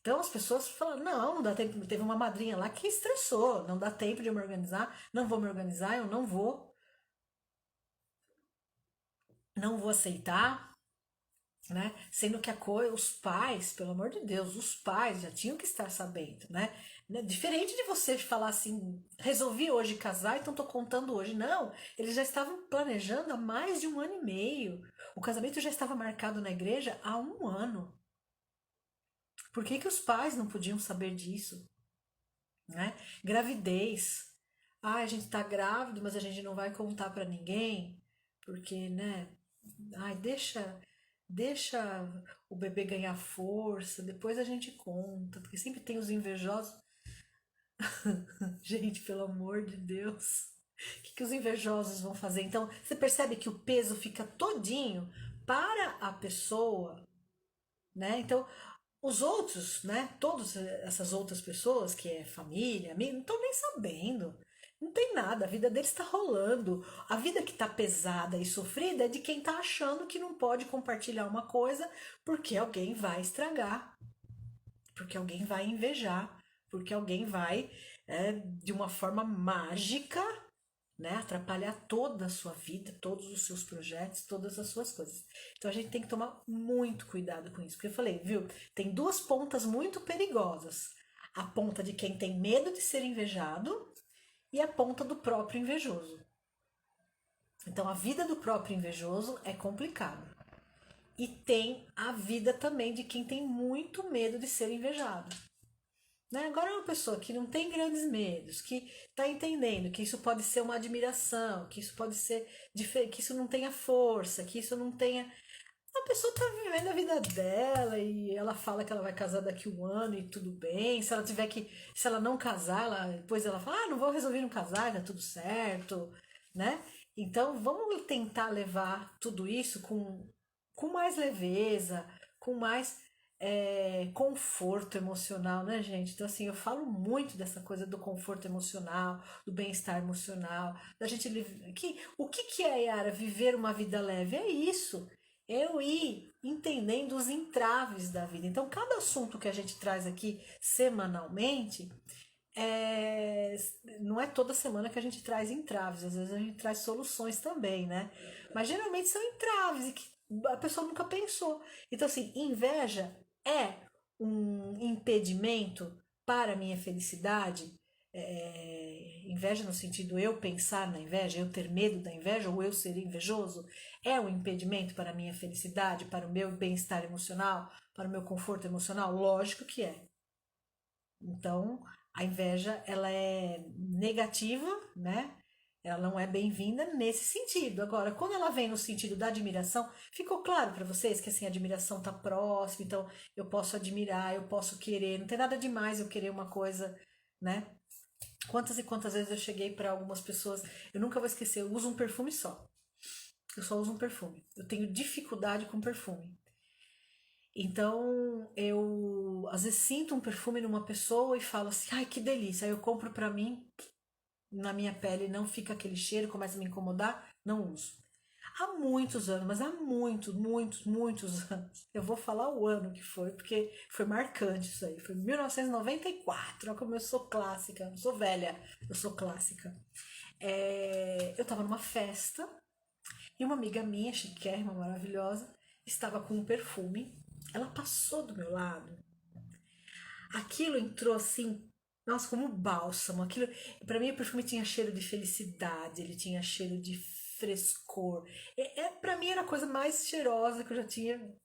Então as pessoas falaram, não dá tempo. Teve uma madrinha lá que estressou, não dá tempo de eu me organizar, não vou me organizar, eu não vou aceitar, né? Sendo que os pais, pelo amor de Deus, os pais já tinham que estar sabendo, né? Diferente de você falar assim, resolvi hoje casar, então tô contando hoje. Não, eles já estavam planejando há mais de 1 ano e meio. O casamento já estava marcado na igreja há 1 ano. Por que que os pais não podiam saber disso, né? Gravidez. Ah, a gente tá grávido, mas a gente não vai contar pra ninguém, porque, né? Ai, deixa o bebê ganhar força, depois a gente conta, porque sempre tem os invejosos. Gente, pelo amor de Deus, o que os invejosos vão fazer? Então, você percebe que o peso fica todinho para a pessoa, né? Então, os outros, né? Todas essas outras pessoas, que é família, amigo, não estão nem sabendo. Não tem nada, a vida deles está rolando. A vida que está pesada e sofrida é de quem está achando que não pode compartilhar uma coisa porque alguém vai estragar, porque alguém vai invejar, porque alguém vai, de uma forma mágica, né, atrapalhar toda a sua vida, todos os seus projetos, todas as suas coisas. Então a gente tem que tomar muito cuidado com isso, porque eu falei, viu, tem duas pontas muito perigosas. A ponta de quem tem medo de ser invejado e a ponta do próprio invejoso. Então a vida do próprio invejoso é complicada. E tem a vida também de quem tem muito medo de ser invejado. Né? Agora, uma pessoa que não tem grandes medos, que está entendendo que isso pode ser uma admiração, que isso pode ser que isso não tenha força, que isso não tenha. A pessoa está vivendo a vida dela e ela fala que ela vai casar daqui a um ano e tudo bem. Se ela tiver que. Se ela não casar, depois ela fala, não vou resolver não casar, tá tudo certo, né? Então vamos tentar levar tudo isso com mais leveza, com mais conforto emocional, né, gente? Então, assim, eu falo muito dessa coisa do conforto emocional, do bem-estar emocional, da gente. O que é, Yara, viver uma vida leve? É isso. Eu ir entendendo os entraves da vida. Então, cada assunto que a gente traz aqui semanalmente, é, não é toda semana que a gente traz entraves, às vezes a gente traz soluções também, né? Mas geralmente são entraves e que a pessoa nunca pensou. Então, assim, inveja é um impedimento para a minha felicidade? Inveja no sentido eu pensar na inveja, eu ter medo da inveja ou eu ser invejoso? É um impedimento para a minha felicidade, para o meu bem-estar emocional, para o meu conforto emocional? Lógico que é. Então, a inveja, ela é negativa, né? Ela não é bem-vinda nesse sentido. Agora, quando ela vem no sentido da admiração, ficou claro para vocês que assim a admiração tá próxima, então eu posso admirar, eu posso querer, não tem nada demais eu querer uma coisa, né? Quantas e quantas vezes eu cheguei para algumas pessoas, eu nunca vou esquecer, eu uso um perfume só. Eu só uso um perfume. Eu tenho dificuldade com perfume. Então, eu às vezes sinto um perfume numa pessoa e falo assim: "Ai, que delícia". Aí eu compro pra mim, na minha pele não fica aquele cheiro, começa a me incomodar, não uso. Há muitos anos, mas há muitos, muitos, muitos anos. Eu vou falar o ano que foi, porque foi marcante isso aí. Foi 1994. Olha como eu sou clássica. Eu não sou velha, eu sou clássica. Eu tava numa festa e uma amiga minha, chiquérrima, maravilhosa, estava com um perfume. Ela passou do meu lado. Aquilo entrou assim, nossa, como bálsamo. Aquilo, para mim, o perfume tinha cheiro de felicidade, ele tinha cheiro de frescor. Para mim era a coisa mais cheirosa que eu já tinha.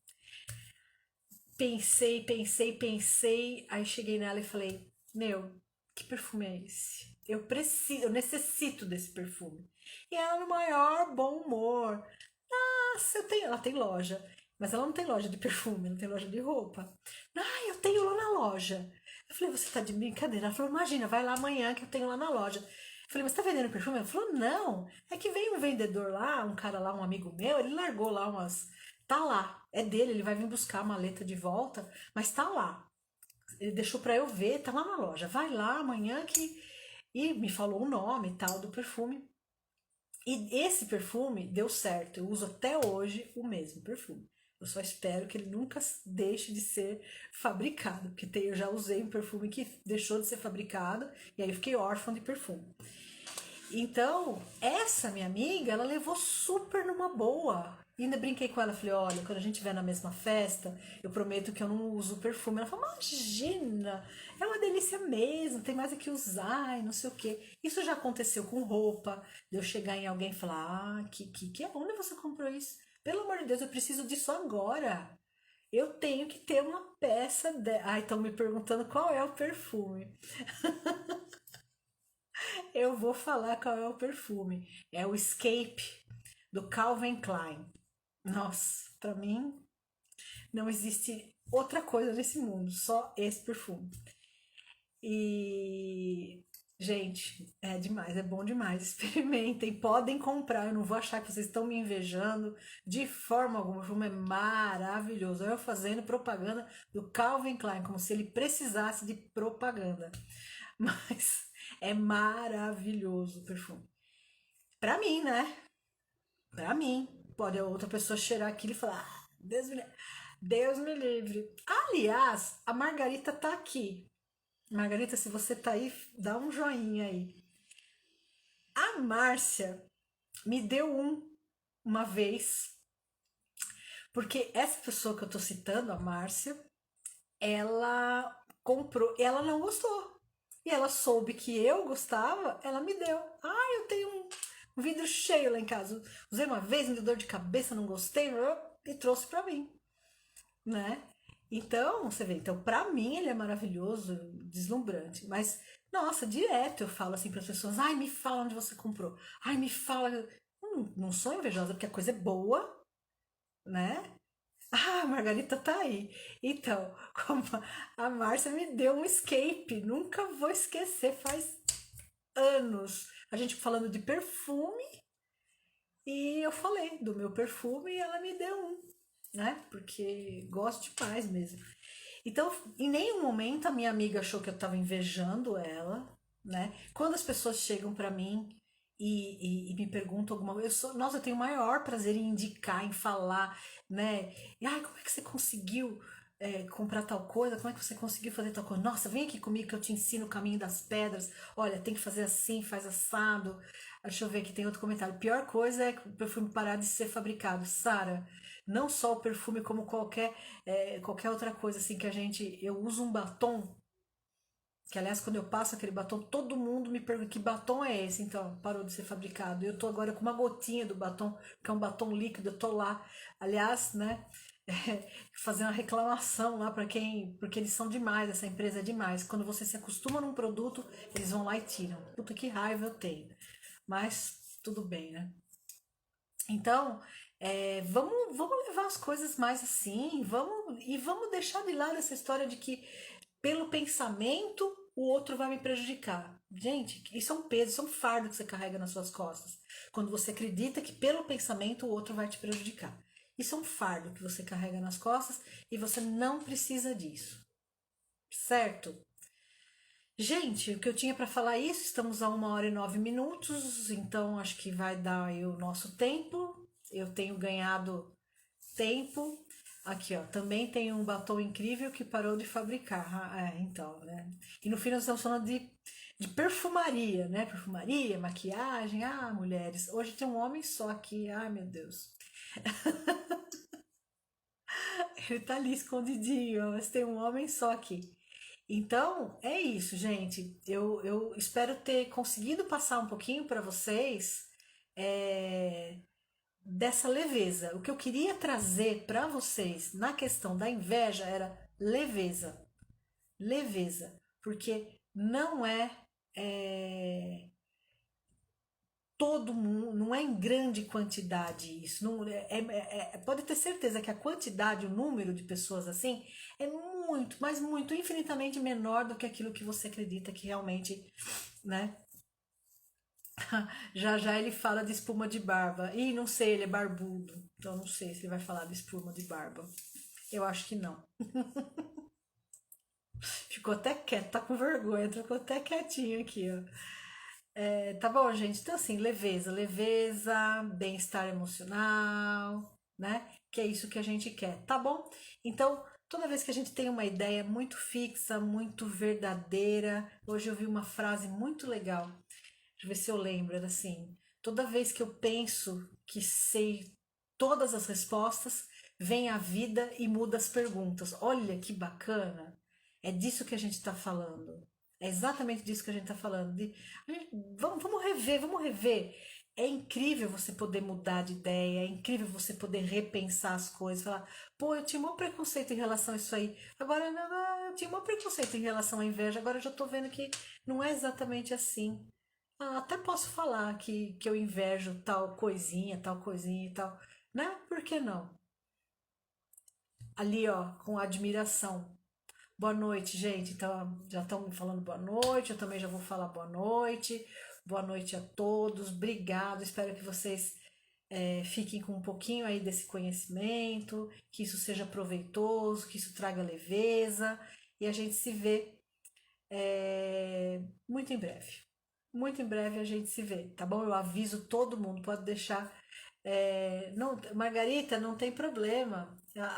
Pensei, pensei, pensei. Aí cheguei nela e falei: Meu, que perfume é esse? Eu necessito desse perfume. E ela no maior bom humor. Nossa, eu tenho. Ela tem loja, mas ela não tem loja de perfume, ela tem loja de roupa. Ah, eu tenho lá na loja. Eu falei, você tá de brincadeira? Ela falou, imagina, vai lá amanhã que eu tenho lá na loja. Eu falei, mas você tá vendendo perfume? Ela falou, não. É que veio um vendedor lá, um cara lá, um amigo meu, ele largou lá umas. Tá lá, é dele, ele vai vir buscar a maleta de volta, mas tá lá. Ele deixou pra eu ver, tá lá na loja. Vai lá amanhã que. E me falou o nome e tal do perfume. E esse perfume deu certo. Eu uso até hoje o mesmo perfume. Eu só espero que ele nunca deixe de ser fabricado, porque eu já usei um perfume que deixou de ser fabricado e aí eu fiquei órfã de perfume. Então, essa minha amiga, ela levou super numa boa. E ainda brinquei com ela, falei, olha, quando a gente estiver na mesma festa, eu prometo que eu não uso perfume. Ela falou, imagina, é uma delícia mesmo, tem mais o que usar e não sei o quê. Isso já aconteceu com roupa, de eu chegar em alguém e falar, que é? Onde você comprou isso? Pelo amor de Deus, eu preciso disso agora. Eu tenho que ter uma peça de. Ai, estão me perguntando qual é o perfume. Eu vou falar qual é o perfume. É o Escape do Calvin Klein. Nossa, pra mim não existe outra coisa nesse mundo, só esse perfume. E, gente, é demais, é bom demais. Experimentem, podem comprar. Eu não vou achar que vocês estão me invejando de forma alguma. O perfume é maravilhoso. Eu fazendo propaganda do Calvin Klein, como se ele precisasse de propaganda. Mas é maravilhoso o perfume. Pra mim, né? Pra mim. Pode a outra pessoa cheirar aquilo e falar: "Ah, Deus me livre." Aliás, a Margarita tá aqui. Margarita, se você tá aí, dá um joinha aí. A Márcia me deu uma vez, porque essa pessoa que eu tô citando, a Márcia, ela comprou, ela não gostou. E ela soube que eu gostava, ela me deu. Ah, eu tenho um vidro cheio lá em casa. Usei uma vez, me deu dor de cabeça, não gostei, e trouxe pra mim, né? Então, você vê, então pra mim ele é maravilhoso, deslumbrante, mas nossa, direto eu falo assim para as pessoas: "Ai, me fala onde você comprou. Ai, me fala." Não sou invejosa porque a coisa é boa, né? Ah, a Margarita tá aí. Então, como a Márcia me deu um escape, nunca vou esquecer, faz anos. A gente falando de perfume e eu falei do meu perfume e ela me deu né? Porque gosto demais mesmo. Então, em nenhum momento a minha amiga achou que eu estava invejando ela, né? Quando as pessoas chegam para mim e me perguntam alguma coisa, nossa, eu tenho o maior prazer em indicar, em falar, né? E, ai, como é que você conseguiu comprar tal coisa? Como é que você conseguiu fazer tal coisa? Nossa, vem aqui comigo que eu te ensino o caminho das pedras. Olha, tem que fazer assim, faz assado. Deixa eu ver aqui, tem outro comentário. Pior coisa é o perfume parar de ser fabricado. Sara, não só o perfume, como qualquer outra coisa assim que a gente. Eu uso um batom, que aliás, quando eu passo aquele batom, todo mundo me pergunta que batom é esse, então parou de ser fabricado. Eu tô agora com uma gotinha do batom, que é um batom líquido, eu tô lá. Aliás, né? Fazer uma reclamação lá para quem. Porque eles são demais, essa empresa é demais. Quando você se acostuma num produto, eles vão lá e tiram. Puta que raiva eu tenho. Mas tudo bem, né? Então, vamos levar as coisas mais assim, vamos deixar de lado essa história de que pelo pensamento o outro vai me prejudicar. Gente, isso é um peso, isso é um fardo que você carrega nas suas costas. Quando você acredita que pelo pensamento o outro vai te prejudicar. Isso é um fardo que você carrega nas costas e você não precisa disso, certo? Gente, o que eu tinha para falar é isso, estamos a 1 hora e 9 minutos, então acho que vai dar aí o nosso tempo. Eu tenho ganhado tempo. Aqui, ó, também tem um batom incrível que parou de fabricar. Então, né? E no fim nós estamos falando de perfumaria, né? Perfumaria, maquiagem. Ah, mulheres. Hoje tem um homem só aqui. Ai, meu Deus. Ele tá ali escondidinho, mas tem um homem só aqui. Então, é isso, gente. Eu espero ter conseguido passar um pouquinho para vocês é, dessa leveza. O que eu queria trazer para vocês na questão da inveja era leveza. Leveza. Porque não é todo mundo, não é em grande quantidade isso. Não, pode ter certeza que a quantidade, o número de pessoas assim, é muito, mas muito, infinitamente menor do que aquilo que você acredita que realmente, né? Já já ele fala de espuma de barba. Ih, não sei, ele é barbudo. Então não sei se ele vai falar de espuma de barba. Eu acho que não. Ficou até quieto, tá com vergonha, ficou até quietinho aqui, ó. Tá bom, gente? Então, assim, leveza, bem-estar emocional, né? Que é isso que a gente quer, tá bom? Então, toda vez que a gente tem uma ideia muito fixa, muito verdadeira, hoje eu vi uma frase muito legal. Deixa eu ver se eu lembro, era assim: toda vez que eu penso que sei todas as respostas, vem a vida e muda as perguntas. Olha que bacana! É disso que a gente está falando. É exatamente disso que a gente está falando. Vamos rever, vamos rever. É incrível você poder mudar de ideia, é incrível você poder repensar as coisas, falar, pô, eu tinha um preconceito em relação a isso aí, agora eu tinha um preconceito em relação à inveja, agora eu já tô vendo que não é exatamente assim. até posso falar que eu invejo tal coisinha e tal, né? Por que não? Ali, ó, com admiração. Boa noite, gente. Então, já estão me falando boa noite, eu também já vou falar boa noite. Boa noite a todos, obrigado. Espero que vocês fiquem com um pouquinho aí desse conhecimento, que isso seja proveitoso, que isso traga leveza e a gente se vê muito em breve. Muito em breve a gente se vê, tá bom? Eu aviso todo mundo, pode deixar. Não, Margarita, não tem problema.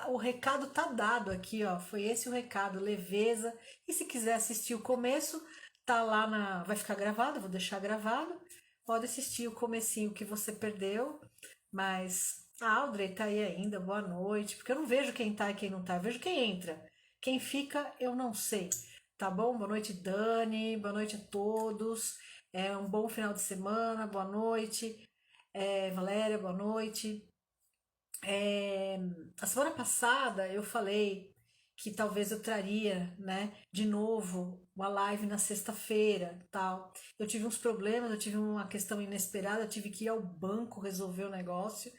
O recado tá dado aqui, ó. Foi esse o recado, leveza. E se quiser assistir o começo, tá lá na. Vai ficar gravado, vou deixar gravado. Pode assistir o comecinho que você perdeu. Mas a Audrey tá aí ainda, boa noite. Porque eu não vejo quem tá e quem não tá, eu vejo quem entra. Quem fica, eu não sei. Tá bom? Boa noite, Dani. Boa noite a todos. Um bom final de semana. Boa noite. Valéria, boa noite. É, a semana passada eu falei que talvez eu traria, né, de novo uma live na sexta-feira, tal. Eu tive uns problemas, eu tive uma questão inesperada, eu tive que ir ao banco resolver o negócio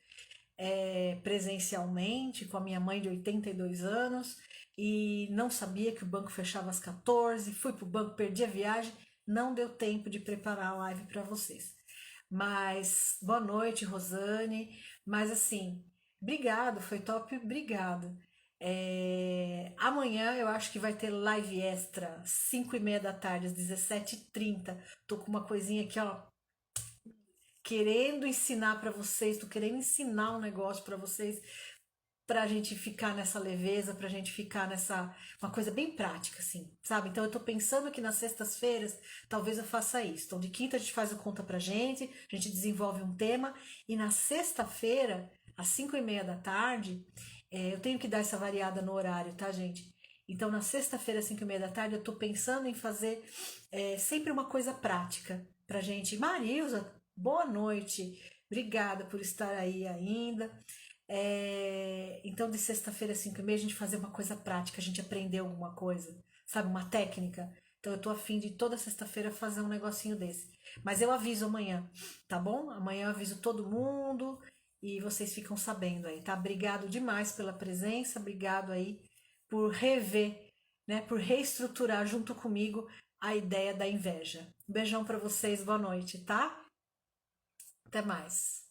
presencialmente com a minha mãe de 82 anos e não sabia que o banco fechava às 14. Fui pro banco, perdi a viagem, não deu tempo de preparar a live para vocês. Mas boa noite, Rosane. Mas assim, obrigado, foi top, obrigado. Amanhã eu acho que vai ter live extra, 5:30 da tarde, às 17h30. Tô com uma coisinha aqui, ó, querendo ensinar para vocês, tô querendo ensinar um negócio para vocês, pra gente ficar nessa leveza, pra gente ficar nessa uma coisa bem prática assim, sabe? Então eu tô pensando que nas sextas-feiras talvez eu faça isso. Então de quinta a gente faz o conta pra gente, a gente desenvolve um tema e na sexta-feira, às 5:30 da tarde, eu tenho que dar essa variada no horário, tá, gente? Então, na sexta-feira, às 5:30 da tarde, eu tô pensando em fazer sempre uma coisa prática pra gente. Marilza, boa noite. Obrigada por estar aí ainda. Então, de sexta-feira, às 5:30, a gente fazer uma coisa prática, a gente aprender alguma coisa, sabe? Uma técnica. Então, eu tô a fim de toda sexta-feira fazer um negocinho desse. Mas eu aviso amanhã, tá bom? Amanhã eu aviso todo mundo e vocês ficam sabendo aí, tá? Obrigado demais pela presença, obrigado aí por rever, né? Por reestruturar junto comigo a ideia da inveja. Um beijão pra vocês, boa noite, tá? Até mais.